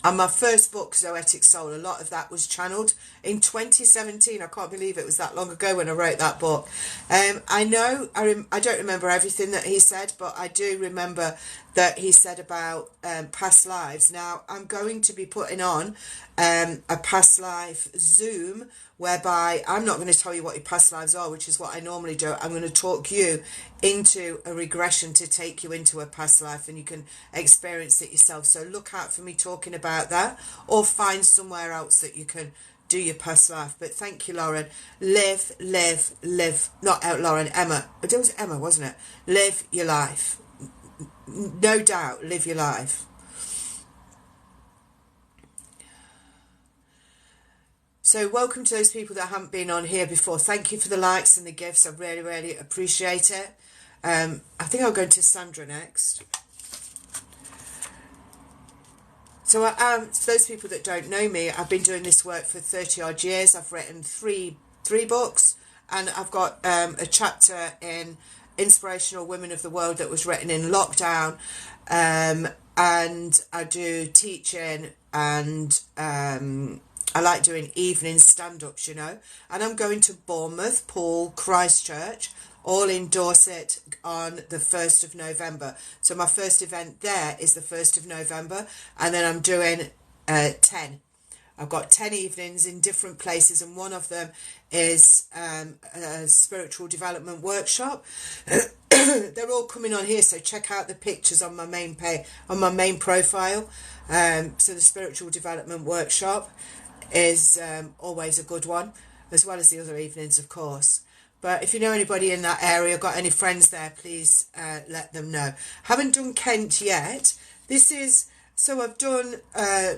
And my first book, Zoetic Soul, a lot of that was channeled in 2017. I can't believe it was that long ago when I wrote that book. I know, I don't remember everything that he said, but I do remember that he said about past lives. Now, I'm going to be putting on a past life Zoom, whereby I'm not going to tell you what your past lives are, which is what I normally do. I'm going to talk you into a regression to take you into a past life, and you can experience it yourself. So look out for me talking about that, or find somewhere else that you can do your past life. But thank you, Lauren. Live, live, live. Not out, Lauren, Emma. It was Emma, wasn't it? Live your life. No doubt, live your life. So welcome to those people that haven't been on here before. Thank you for the likes and the gifts. I really, really appreciate it. I think I'll go to Sandra next. So for those people that don't know me, I've been doing this work for 30 odd years. I've written three books, and I've got a chapter in Inspirational Women of the World that was written in lockdown. And I do teaching, and I like doing evening stand-ups, you know. And I'm going to Bournemouth, Paul, Christchurch, all in Dorset on the 1st of November. So my first event there is the 1st of November. And then I'm doing 10. I've got 10 evenings in different places, and one of them is a spiritual development workshop. They're all coming on here, so check out the pictures on my main page, on my main profile. So the spiritual development workshop is always a good one, as well as the other evenings, of course. But if you know anybody in that area, got any friends there, please let them know. Haven't done Kent yet. This is, so I've done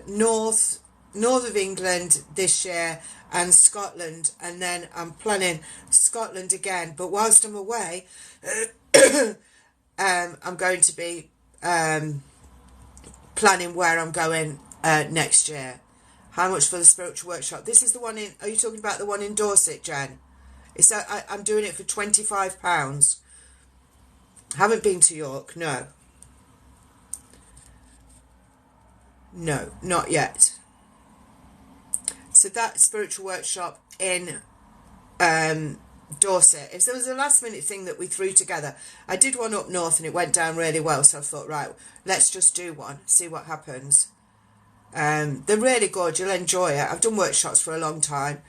north of England this year, and Scotland, and then I'm planning Scotland again. But whilst I'm away, I'm going to be planning where I'm going next year. How much for the spiritual workshop? This is the one in, are you talking about the one in Dorset, Jen? It's I'm doing it for £25. Haven't been to York, no. No, not yet. So that spiritual workshop in Dorset, if there was a last minute thing that we threw together, I did one up north and it went down really well, so I thought, right, let's just do one, see what happens. They're really good, you'll enjoy it. I've done workshops for a long time.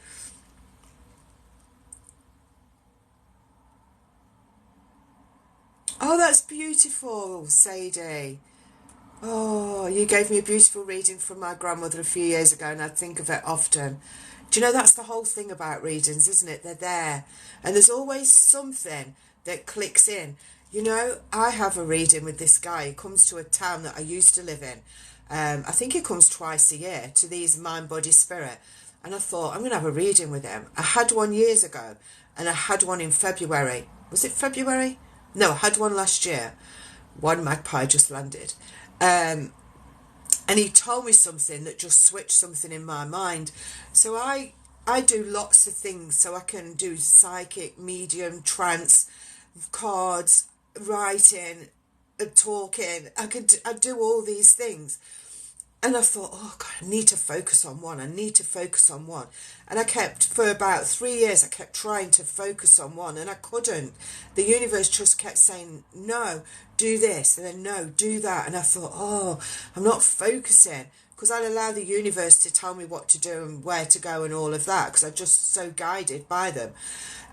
Oh, that's beautiful, Sadie. Oh, you gave me a beautiful reading from my grandmother a few years ago, and I think of it often. Do you know, that's the whole thing about readings, isn't it? They're there. And there's always something that clicks in. You know, I have a reading with this guy. He comes to a town that I used to live in. I think he comes twice a year to these Mind, Body, Spirit. And I thought, I'm going to have a reading with him. I had one years ago, and I had one in February. Was it February? No, I had one last year. One magpie just landed. And he told me something that just switched something in my mind. So I do lots of things. So I can do psychic, medium, trance, cards, writing, talking. I do all these things. And I thought, oh God, I need to focus on one. I need to focus on one. And I kept, for about 3 years, I kept trying to focus on one, and I couldn't. The universe just kept saying, no, do this, and then no, do that. And I thought, oh, I'm not focusing, because I'll allow the universe to tell me what to do and where to go and all of that, because I'm just so guided by them.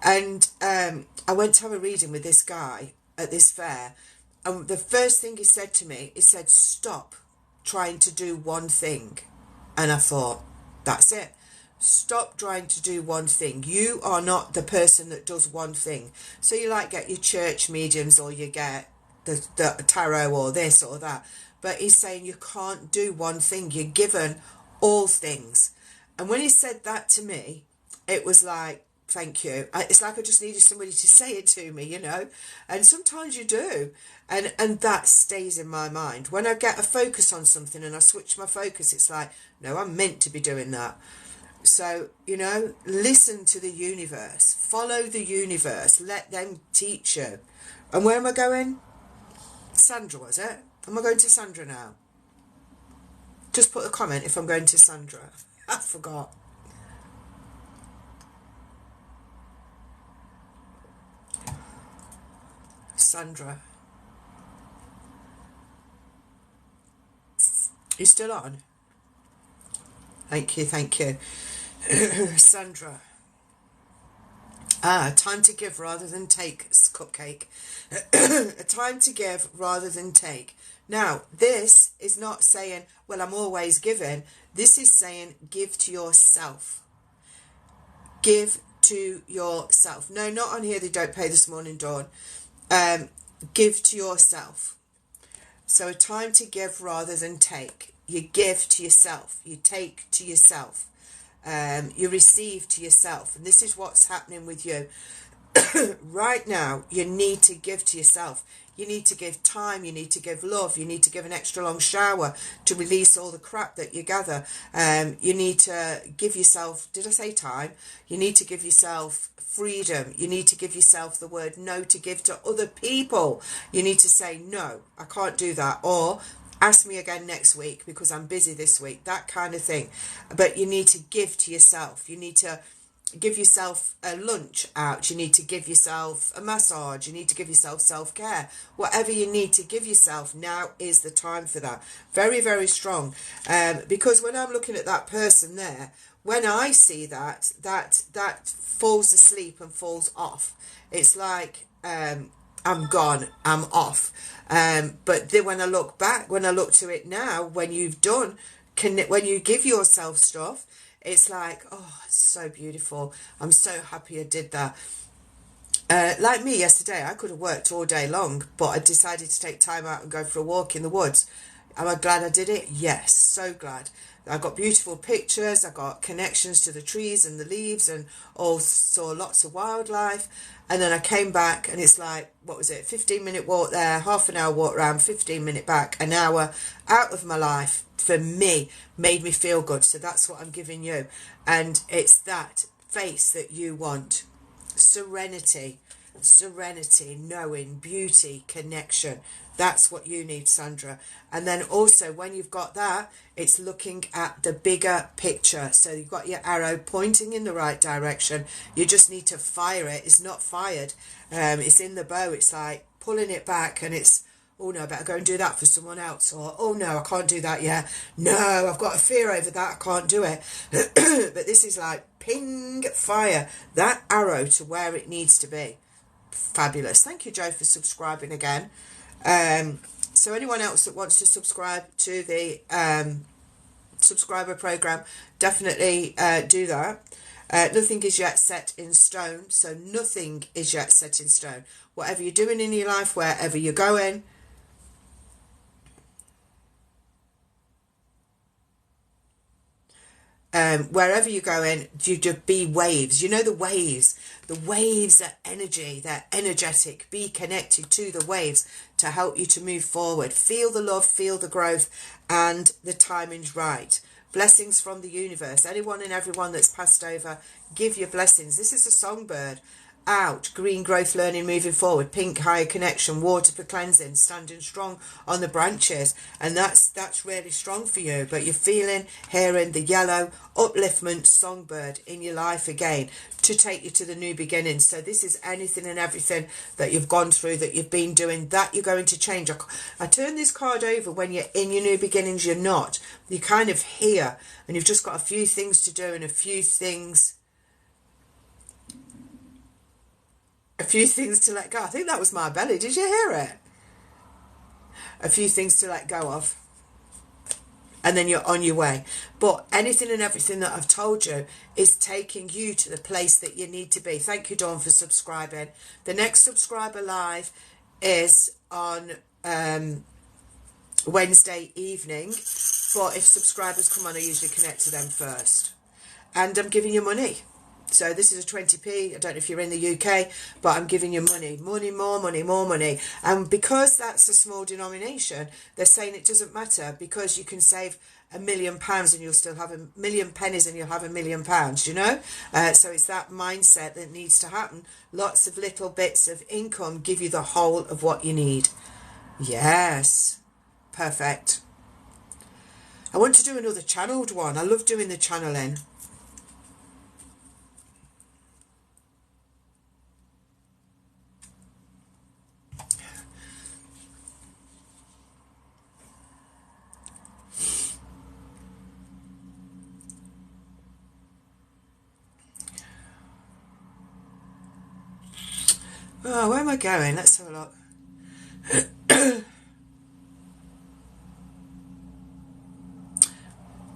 And I went to have a reading with this guy at this fair, and the first thing he said to me, he said, stop trying to do one thing. And I thought, that's it. Stop trying to do one thing. You are not the person that does one thing. So you like get your church mediums, or you get the tarot or this or that. But he's saying you can't do one thing. You're given all things. And when he said that to me, it was like, thank you. It's like I just needed somebody to say it to me, you know. And sometimes you do. And that stays in my mind. When I get a focus on something and I switch my focus, it's like, no, I'm meant to be doing that. So, you know, listen to the universe. Follow the universe. Let them teach you. And where am I going? Sandra, was it? Am I going to Sandra now? Just put a comment if I'm going to Sandra. I forgot. Sandra. You still on? Thank you, thank you. Sandra. Time to give rather than take, cupcake. A time to give rather than take. Now, this is not saying, well, I'm always giving. This is saying give to yourself. Give to yourself. No, not on here, they don't pay this morning, Dawn. Give to yourself. So a time to give rather than take. You give to yourself. You take to yourself. You receive to yourself. And this is what's happening with you. Right now, you need to give to yourself. You need to give time. You need to give love. You need to give an extra long shower to release all the crap that you gather. You need to give yourself, did I say time? You need to give yourself freedom. You need to give yourself the word no to give to other people. You need to say, no, I can't do that. Or ask me again next week because I'm busy this week. That kind of thing. But you need to give to yourself. You need to give yourself a lunch out. You need to give yourself a massage. You need to give yourself self-care. Whatever you need to give yourself, now is the time for that. Very, very strong. Because when I'm looking at that person there, when I see that falls asleep and falls off. It's like, I'm gone, I'm off. But then when I look back, when I look to it now, when you've done, when you give yourself stuff, it's like, oh, it's so beautiful. I'm so happy I did that. Like me yesterday, I could have worked all day long, but I decided to take time out and go for a walk in the woods. Am I glad I did it? Yes, so glad. I got beautiful pictures. I got connections to the trees and the leaves, and all saw lots of wildlife. And then I came back, and it's like, what was it? 15-minute walk there, half an hour walk around, 15-minute back, an hour out of my life for me, made me feel good. So that's what I'm giving you. And it's that face that you want. Serenity, knowing, beauty, connection. That's what you need, Sandra. And then also when you've got that, it's looking at the bigger picture. So you've got your arrow pointing in the right direction. You just need to fire it. It's not fired. It's in the bow. It's like pulling it back, and it's, oh no, I better go and do that for someone else. Or, oh no, I can't do that yet. No, I've got a fear over that. I can't do it. But this is like ping, fire that arrow to where it needs to be. Fabulous. Thank you, Joe, for subscribing again. So anyone else that wants to subscribe to the subscriber program, definitely do that. Nothing is yet set in stone. So nothing is yet set in stone. Whatever you're doing in your life, wherever you're going, wherever you're going, you just be waves. You know the waves are energy, they're energetic. Be connected to the waves to help you to move forward. Feel the love, feel the growth, and the timing's right. Blessings from the universe. Anyone and everyone that's passed over, give your blessings. This is a songbird. Out, green growth, learning, moving forward, pink, higher connection, water for cleansing, standing strong on the branches. And that's really strong for you. But you're feeling, hearing the yellow upliftment songbird in your life again to take you to the new beginning. So this is anything and everything that you've gone through, that you've been doing, that you're going to change. I turn this card over when you're in your new beginnings. You're not. You're kind of here, and you've just got a few things to do and a few things to let go. I think that was my belly. Did you hear it? A few things to let go of. And then you're on your way. But anything and everything that I've told you is taking you to the place that you need to be. Thank you, Dawn, for subscribing. The next subscriber live is on Wednesday evening. But if subscribers come on, I usually connect to them first. And I'm giving you money. So this is a 20p. I don't know if you're in the UK, but I'm giving you money, more money. And because that's a small denomination, they're saying it doesn't matter, because you can save £1 million and you'll still have 1 million pennies and you'll have £1 million, you know? So it's that mindset that needs to happen. Lots of little bits of income give you the whole of what you need. Yes. Perfect. I want to do another channeled one. I love doing the channeling. Oh, where am I going? Let's have a look.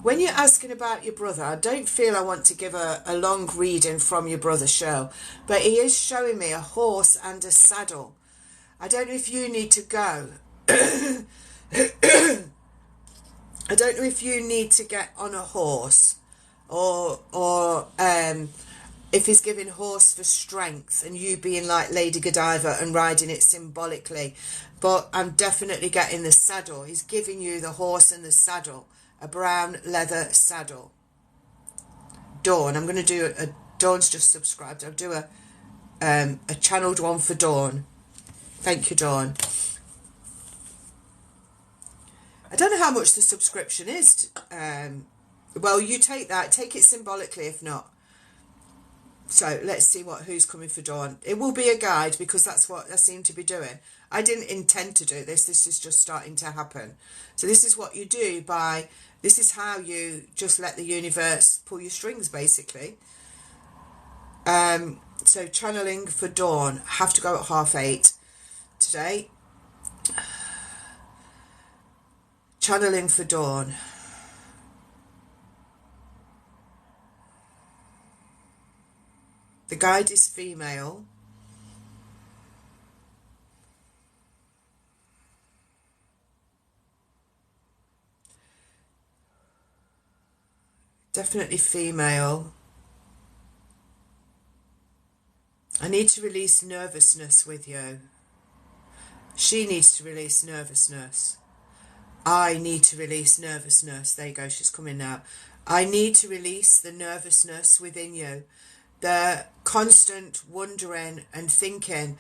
When you're asking about your brother, I don't feel I want to give a long reading from your brother show, but he is showing me a horse and a saddle. I don't know if you need to go. I don't know if you need to get on a horse or if he's giving horse for strength and you being like Lady Godiva and riding it symbolically. But I'm definitely getting the saddle. He's giving you the horse and the saddle. A brown leather saddle. Dawn. I'm going to do a Dawn's just subscribed. I'll do a channeled one for Dawn. Thank you, Dawn. I don't know how much the subscription is. Well, you take that. Take it symbolically if not. So let's see who's coming for Dawn. It will be a guide because that's what I seem to be doing. I didn't intend to do this. This is just starting to happen. So this is what you do by... This is how you just let the universe pull your strings, basically. So channeling for Dawn. Have to go at 8:30 today. Channeling for Dawn. The guide is female. Definitely female. I need to release nervousness with you. She needs to release nervousness. I need to release nervousness. There you go, she's coming now. I need to release the nervousness within you. The constant wondering and thinking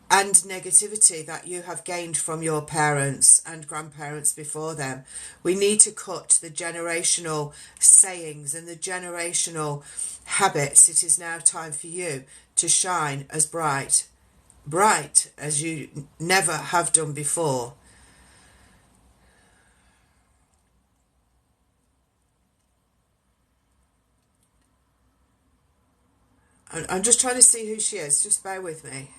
and negativity that you have gained from your parents and grandparents before them. We need to cut the generational sayings and the generational habits. It is now time for you to shine as bright as you never have done before. I'm just trying to see who she is. Just bear with me.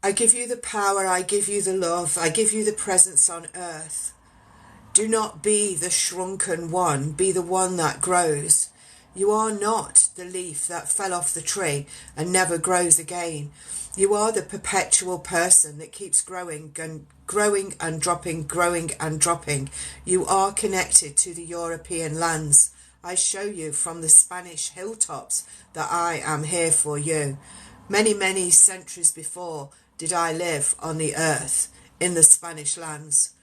I give you the power, I give you the love, I give you the presence on earth. Do not be the shrunken one, be the one that grows. You are not the leaf that fell off the tree and never grows again. You are the perpetual person that keeps growing and growing and dropping, growing and dropping. You are connected to the European lands. I show you from the Spanish hilltops that I am here for you. Many, many centuries before did I live on the earth in the Spanish lands.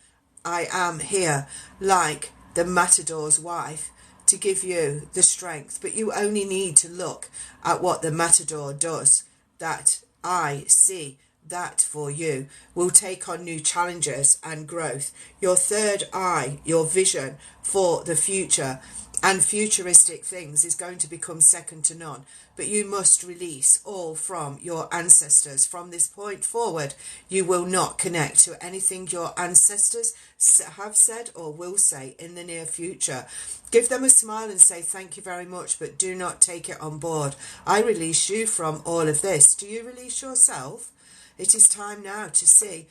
I am here like the matador's wife to give you the strength, but you only need to look at what the matador does. That I see that for you will take on new challenges and growth. Your third eye, your vision for the future and futuristic things is going to become second to none. But you must release all from your ancestors. From this point forward, you will not connect to anything your ancestors have said or will say in the near future. Give them a smile and say thank you very much, but do not take it on board. I release you from all of this. Do you release yourself? It is time now to see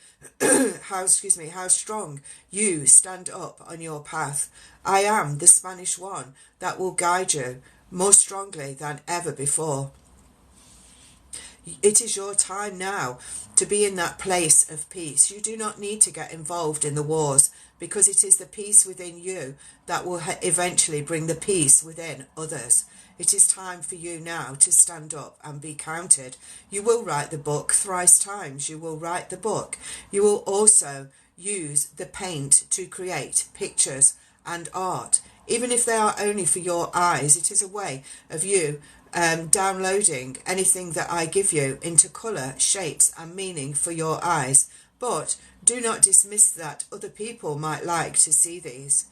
how strong you stand up on your path. I am the Spanish one that will guide you more strongly than ever before. It is your time now to be in that place of peace. You do not need to get involved in the wars, because it is the peace within you that will eventually bring the peace within others. It is time for you now to stand up and be counted. You will write the book thrice times. You will write the book. You will also use the paint to create pictures and art. Even if they are only for your eyes, it is a way of you downloading anything that I give you into colour, shapes and meaning for your eyes. But do not dismiss that other people might like to see these.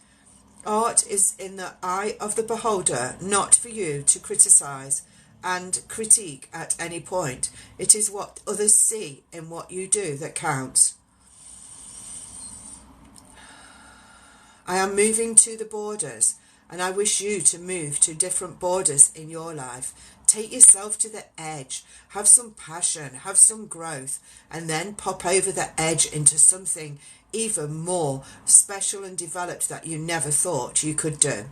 Art is in the eye of the beholder, not for you to criticise and critique at any point. It is what others see in what you do that counts. I am moving to the borders, and I wish you to move to different borders in your life. Take yourself to the edge, have some passion, have some growth, and then pop over the edge into something even more special and developed that you never thought you could do.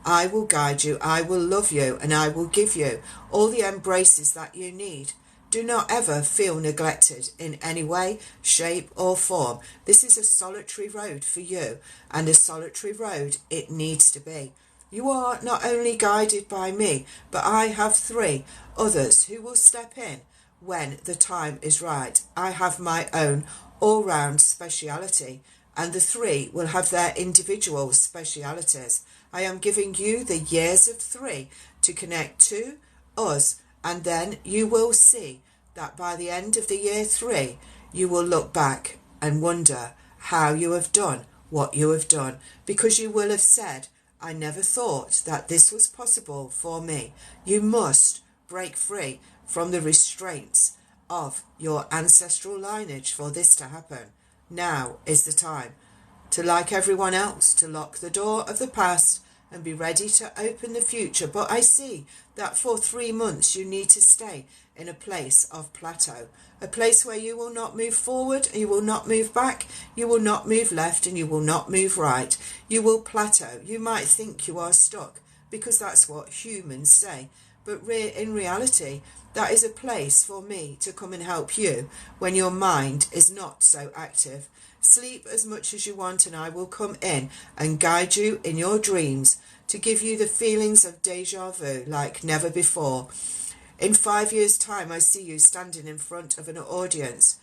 I will guide you, I will love you, and I will give you all the embraces that you need. Do not ever feel neglected in any way, shape or form. This is a solitary road for you, and a solitary road it needs to be. You are not only guided by me, but I have 3 others who will step in when the time is right. I have my own all-round speciality, and the 3 will have their individual specialities. I am giving you the years of 3 to connect to us, and then you will see that by the end of the year 3, you will look back and wonder how you have done what you have done, because you will have said, I never thought that this was possible for me. You must break free from the restraints of your ancestral lineage for this to happen. Now is the time to, like everyone else, to lock the door of the past and be ready to open the future. But I see that for 3 months you need to stay in a place of plateau, a place where you will not move forward, you will not move back, you will not move left, and you will not move right. You will plateau. You might think you are stuck, because that's what humans say, but in reality that is a place for me to come and help you when your mind is not so active. Sleep as much as you want, and I will come in and guide you in your dreams to give you the feelings of deja vu like never before. In 5 years' time, I see you standing in front of an audience,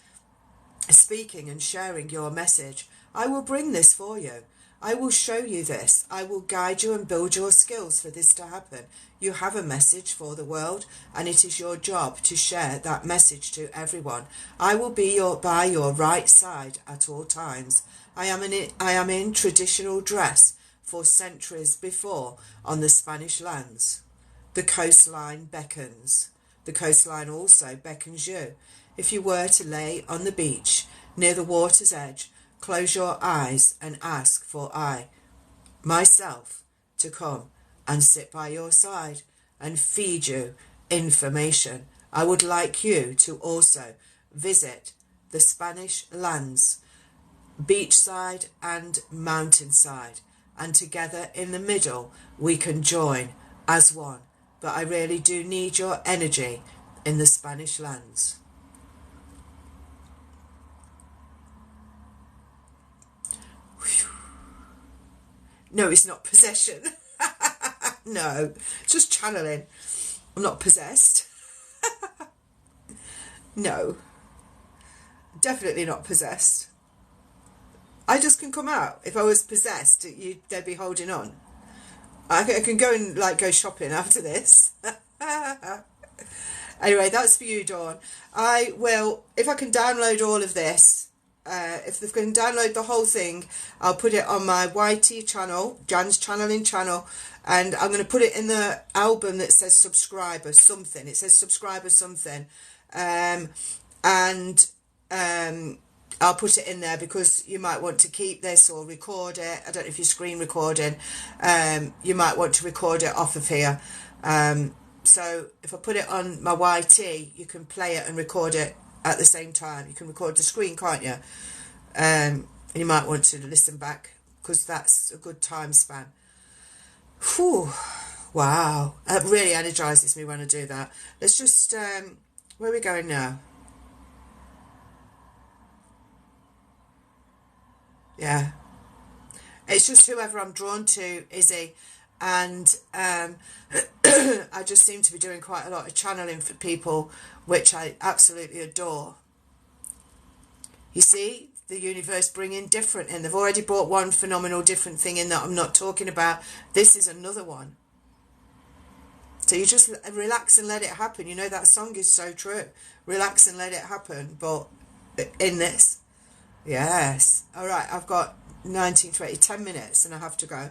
speaking and sharing your message. I will bring this for you. I will show you this. I will guide you and build your skills for this to happen. You have a message for the world, and it is your job to share that message to everyone. I will be by your right side at all times. I am in traditional dress for centuries before on the Spanish lands. The coastline beckons. The coastline also beckons you. If you were to lay on the beach near the water's edge, close your eyes and ask for myself, to come and sit by your side and feed you information. I would like you to also visit the Spanish lands, beachside and mountainside, and together in the middle we can join as one. But I really do need your energy in the Spanish lands. Whew. No, it's not possession. No, it's just channeling. I'm not possessed. No, definitely not possessed. I just can come out. If I was possessed, they'd be holding on. I can go and go shopping after this. Anyway, that's for you, Dawn. I will, if I can download all of this, if I can download the whole thing, I'll put it on my YT channel, Jan's Channeling channel, and I'm going to put it in the album that says subscriber something. It says subscriber something. I'll put it in there because you might want to keep this or record it. I don't know if you're screen recording. You might want to record it off of here. So if I put it on my YT, you can play it and record it at the same time. You can record the screen, can't you? And you might want to listen back because that's a good time span. Whew. Wow. That really energises me when I do that. Let's just Where are we going now? Yeah. It's just whoever I'm drawn to, Izzy. And I just seem to be doing quite a lot of channeling for people, which I absolutely adore. You see, the universe bringing different in. They've already brought one phenomenal different thing in that I'm not talking about. This is another one. So you just relax and let it happen. You know, that song is so true. Relax and let it happen. But in this, yes. All right, I've got 19, 20, 10 minutes and I have to go.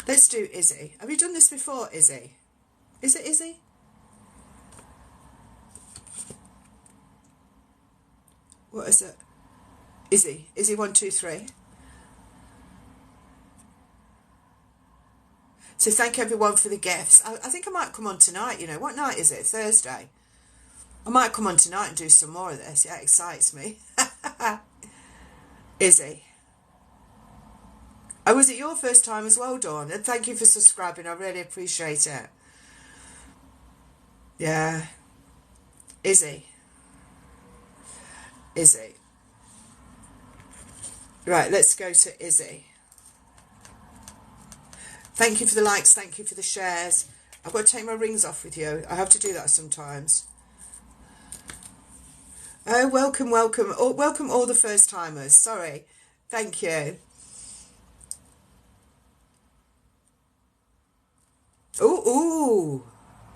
Let's do Izzy. Have you done this before, Izzy? Is it Izzy? What is it? Izzy. Izzy 1, 2, 3. So thank everyone for the gifts. I think I might come on tonight, you know. What night is it? Thursday. I might come on tonight and do some more of this. Yeah, it excites me. Izzy. Oh, was it your first time as well, Dawn? And thank you for subscribing. I really appreciate it. Yeah. Izzy. Izzy. Right, let's go to Izzy. Thank you for the likes. Thank you for the shares. I've got to take my rings off with you. I have to do that sometimes. Oh, welcome, welcome. Oh, welcome all the first timers. Sorry. Thank you. Ooh, ooh.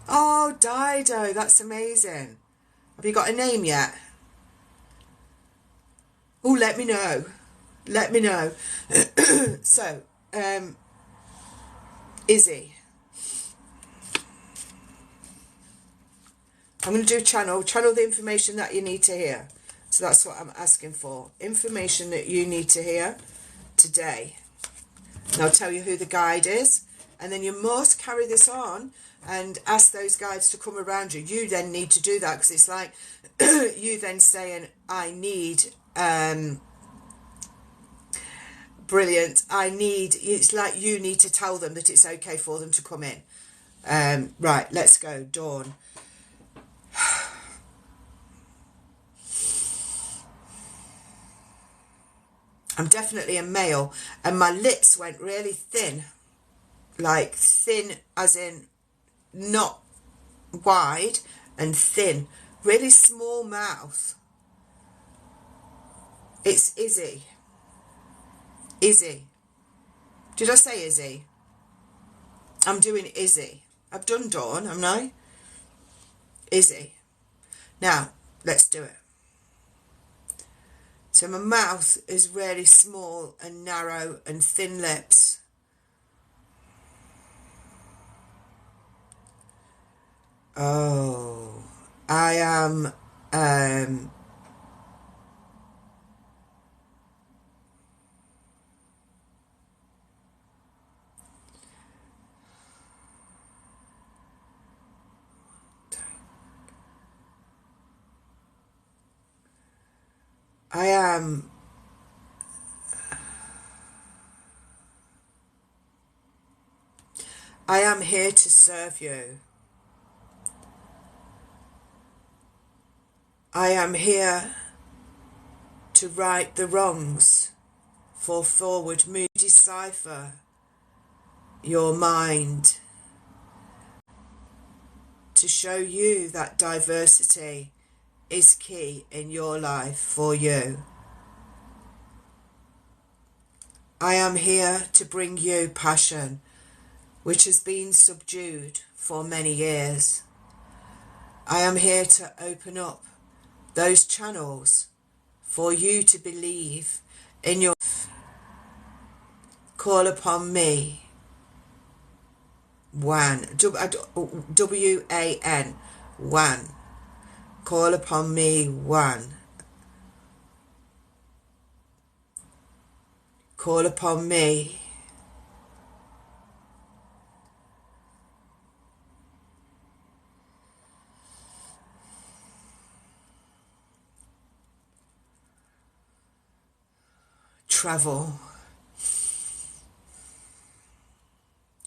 Oh, Dido. That's amazing. Have you got a name yet? Oh, let me know. Let me know. So, Izzy. I'm going to do channel the information that you need to hear. So that's what I'm asking for. Information that you need to hear today. And I'll tell you who the guide is. And then you must carry this on and ask those guides to come around you. You then need to do that because it's like you then saying, I need, brilliant, it's like you need to tell them that it's okay for them to come in. Right, let's go, Dawn. I'm definitely a male, and my lips went really thin, like thin as in not wide and thin, really small mouth. It's Izzy. Izzy. Did I say Izzy? I'm doing Izzy. I've done Dawn, haven't I? Izzy. Now, let's do it. So my mouth is really small and narrow and thin lips. Oh, I am, I am, I am here to serve you. I am here to right the wrongs for forward move, decipher your mind, to show you that diversity is key in your life for you. I am here to bring you passion, which has been subdued for many years. I am here to open up those channels for you to believe in your. Call upon me. Wan. W-A-N. Wan. Call upon me. Wan. Call upon me. Travel.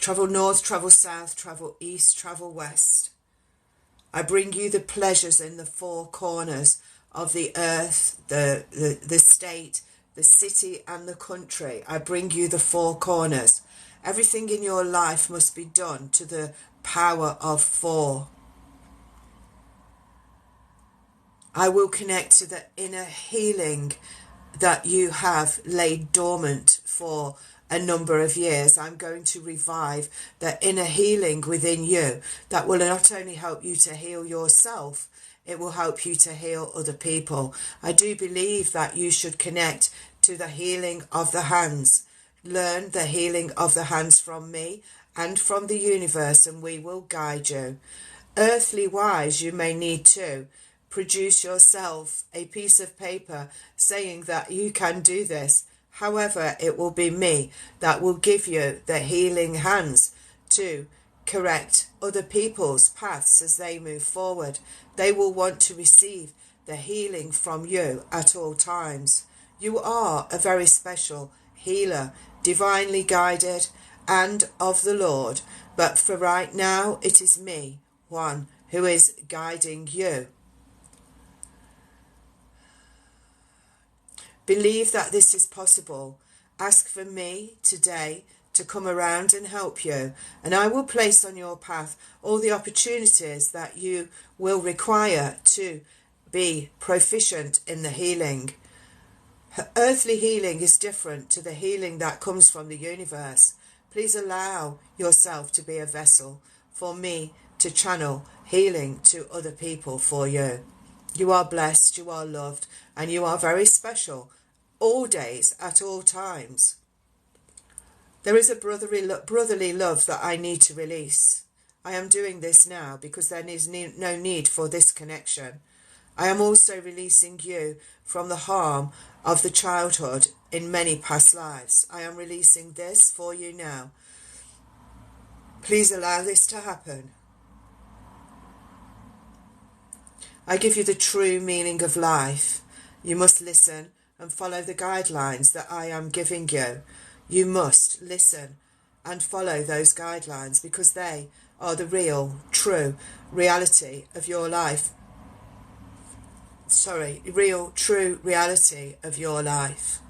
Travel north, travel south, travel east, travel west. I bring you the pleasures in the four corners of the earth, the state, the city and the country. I bring you the four corners. Everything in your life must be done to the power of four. I will connect to the inner healing that you have laid dormant for a number of years. I'm going to revive the inner healing within you that will not only help you to heal yourself, it will help you to heal other people. I do believe that you should connect to the healing of the hands. Learn the healing of the hands from me and from the universe, and we will guide you. Earthly wise, you may need to produce yourself a piece of paper saying that you can do this. However, it will be me that will give you the healing hands to correct other people's paths as they move forward. They will want to receive the healing from you at all times. You are a very special healer, divinely guided and of the Lord. But for right now, it is me, one, who is guiding you. Believe that this is possible. Ask for me today to come around and help you, and I will place on your path all the opportunities that you will require to be proficient in the healing. Earthly healing is different to the healing that comes from the universe. Please allow yourself to be a vessel for me to channel healing to other people for you. You are blessed, you are loved, and you are very special, all days, at all times. There is a brotherly love that I need to release. I am doing this now because there is no need for this connection. I am also releasing you from the harm of the childhood in many past lives. I am releasing this for you now. Please allow this to happen. I give you the true meaning of life. You must listen and follow the guidelines that I am giving you. You must listen and follow those guidelines because they are the real, true reality of your life. Real, true reality of your life.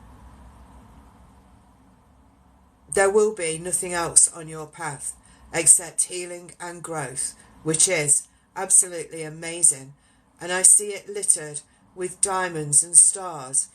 There will be nothing else on your path except healing and growth, which is absolutely amazing. And I see it littered with diamonds and stars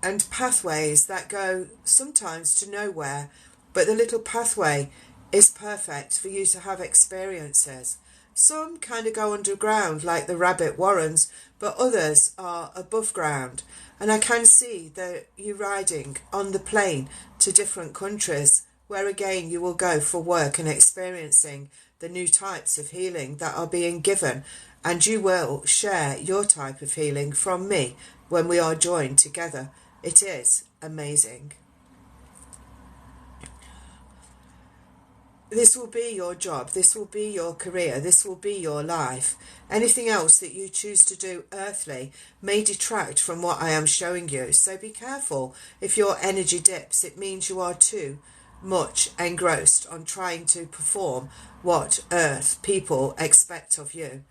and pathways that go sometimes to nowhere, but the little pathway is perfect for you to have experiences. Some kind of go underground like the rabbit warrens, but others are above ground. And I can see that you're riding on the plane to different countries where again you will go for work and experiencing the new types of healing that are being given, and you will share your type of healing from me when we are joined together. It is amazing. This will be your job, this will be your career, this will be your life. Anything else that you choose to do earthly may detract from what I am showing you, so be careful. If your energy dips, it means you are too much engrossed on trying to perform what earth people expect of you.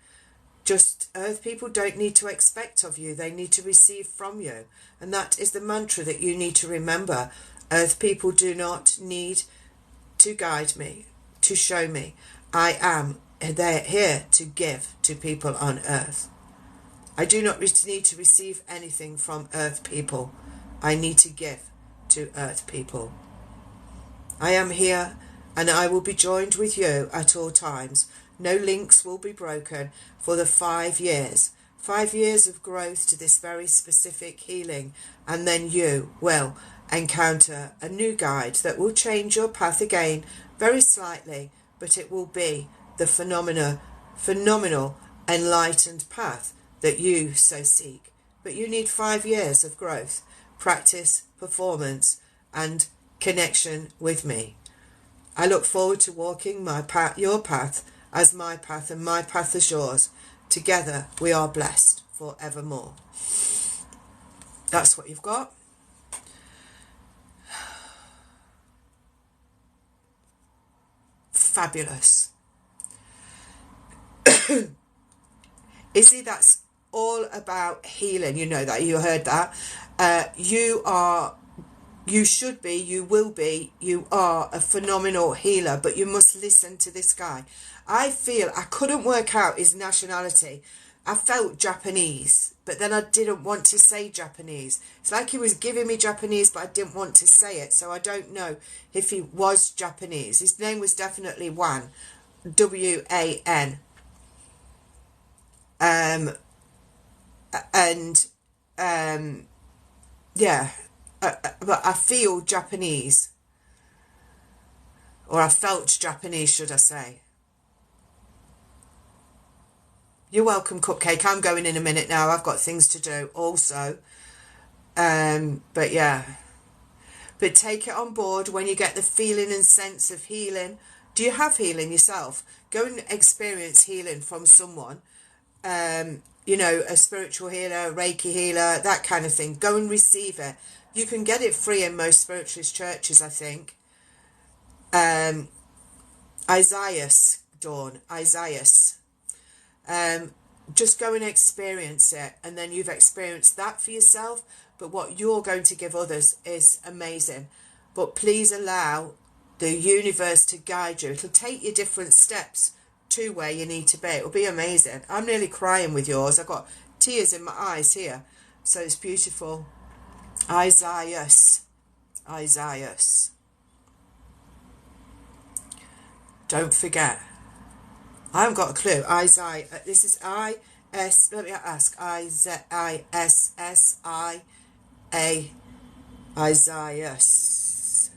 Just earth people don't need to expect of you, they need to receive from you. And that is the mantra that you need to remember. Earth people do not need to guide me, to show me. I am there here to give to people on earth. I do not need to receive anything from earth people. I need to give to earth people. I am here and I will be joined with you at all times. No links will be broken for the 5 years. 5 years of growth to this very specific healing, and then you will encounter a new guide that will change your path again very slightly, but it will be the phenomenal enlightened path that you so seek. But you need 5 years of growth, practice, performance and connection with me. I look forward to walking your path as my path and my path as yours. Together we are blessed forevermore. That's what you've got. fabulous. Izzy, that's all about healing. You know that, you heard that. You should be, you will be, you are a phenomenal healer, but you must listen to this guy. I feel I couldn't work out his nationality. I felt Japanese, but then I didn't want to say Japanese. It's like he was giving me Japanese, but I didn't want to say it. So I don't know if he was Japanese. His name was definitely Wan, W-A-N. Yeah, but I feel Japanese, or I felt Japanese, should I say. You're welcome, Cupcake. I'm going in a minute now. I've got things to do also. But yeah. But take it on board when you get the feeling and sense of healing. Do you have healing yourself? Go and experience healing from someone. You know, a spiritual healer, Reiki healer, that kind of thing. Go and receive it. You can get it free in most spiritualist churches, I think. Isaias, Dawn. Isaias. Just go and experience it, and then you've experienced that for yourself, but what you're going to give others is amazing. But please allow the universe to guide you. It'll take you different steps to where you need to be. It'll be amazing. I'm nearly crying with yours. I've got tears in my eyes here, so it's beautiful. Isaias. Don't forget, I haven't got a clue. Isaiah. This is I-S. Let me ask. I-Z-I-S-S-I-A. Isaias.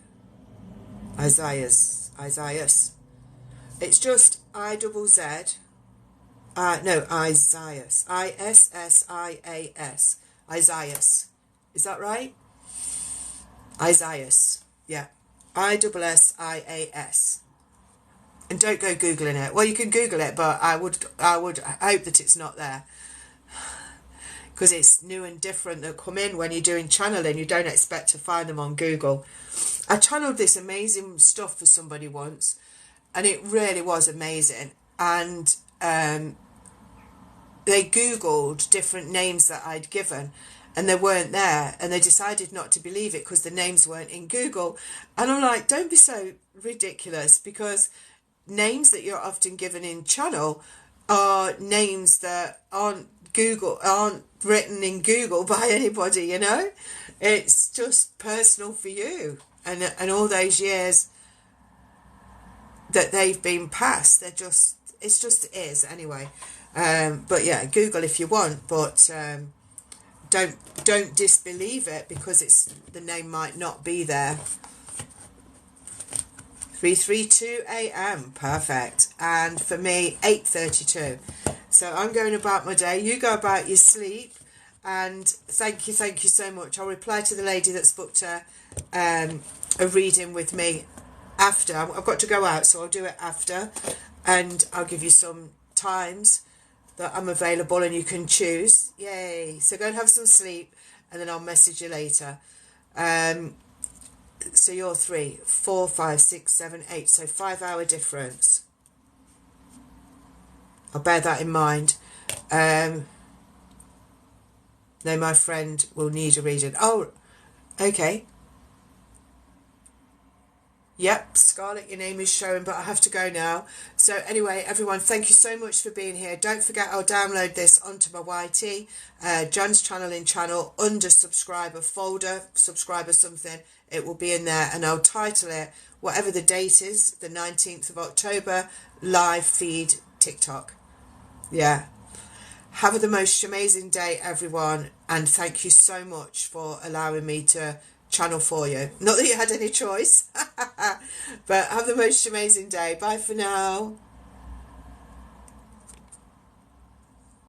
It's just I-double-Z. No, Isaias. I-S-S-I-A-S. Isaias. Is that right? Isaias. Yeah. I-double-S-I-A-S. And don't go Googling it. Well, you can Google it, but I would hope that it's not there. Because it's new and different that come in when you're doing channeling. You don't expect to find them on Google. I channeled this amazing stuff for somebody once, and it really was amazing. And they Googled different names that I'd given, and they weren't there, and they decided not to believe it because the names weren't in Google. And I'm like, don't be so ridiculous, because names that you're often given in channel are names that aren't written in Google by anybody, you know. It's just personal for you, and all those years that they've been passed, it is anyway. But yeah, Google if you want, but don't disbelieve it, because the name might not be there. 3:32 a.m. Perfect. And for me, 8:32. So I'm going about my day. You go about your sleep. And thank you so much. I'll reply to the lady that's booked a reading with me after. I've got to go out, so I'll do it after. And I'll give you some times that I'm available, and you can choose. Yay. So go and have some sleep, and then I'll message you later. So you're 3, 4, 5, 6, 7, 8. So 5-hour difference. I'll bear that in mind. No, my friend will need a reading. Oh, okay. Yep, Scarlett, your name is showing, but I have to go now. So anyway, everyone, thank you so much for being here. Don't forget, I'll download this onto my YT, Jan's Channeling channel, under subscriber folder, subscriber something. It will be in there, and I'll title it, whatever the date is, the 19th of October, live feed TikTok. Yeah. Have the most amazing day, everyone, and thank you so much for allowing me to channel for you. Not that you had any choice, but have the most amazing day. Bye for now.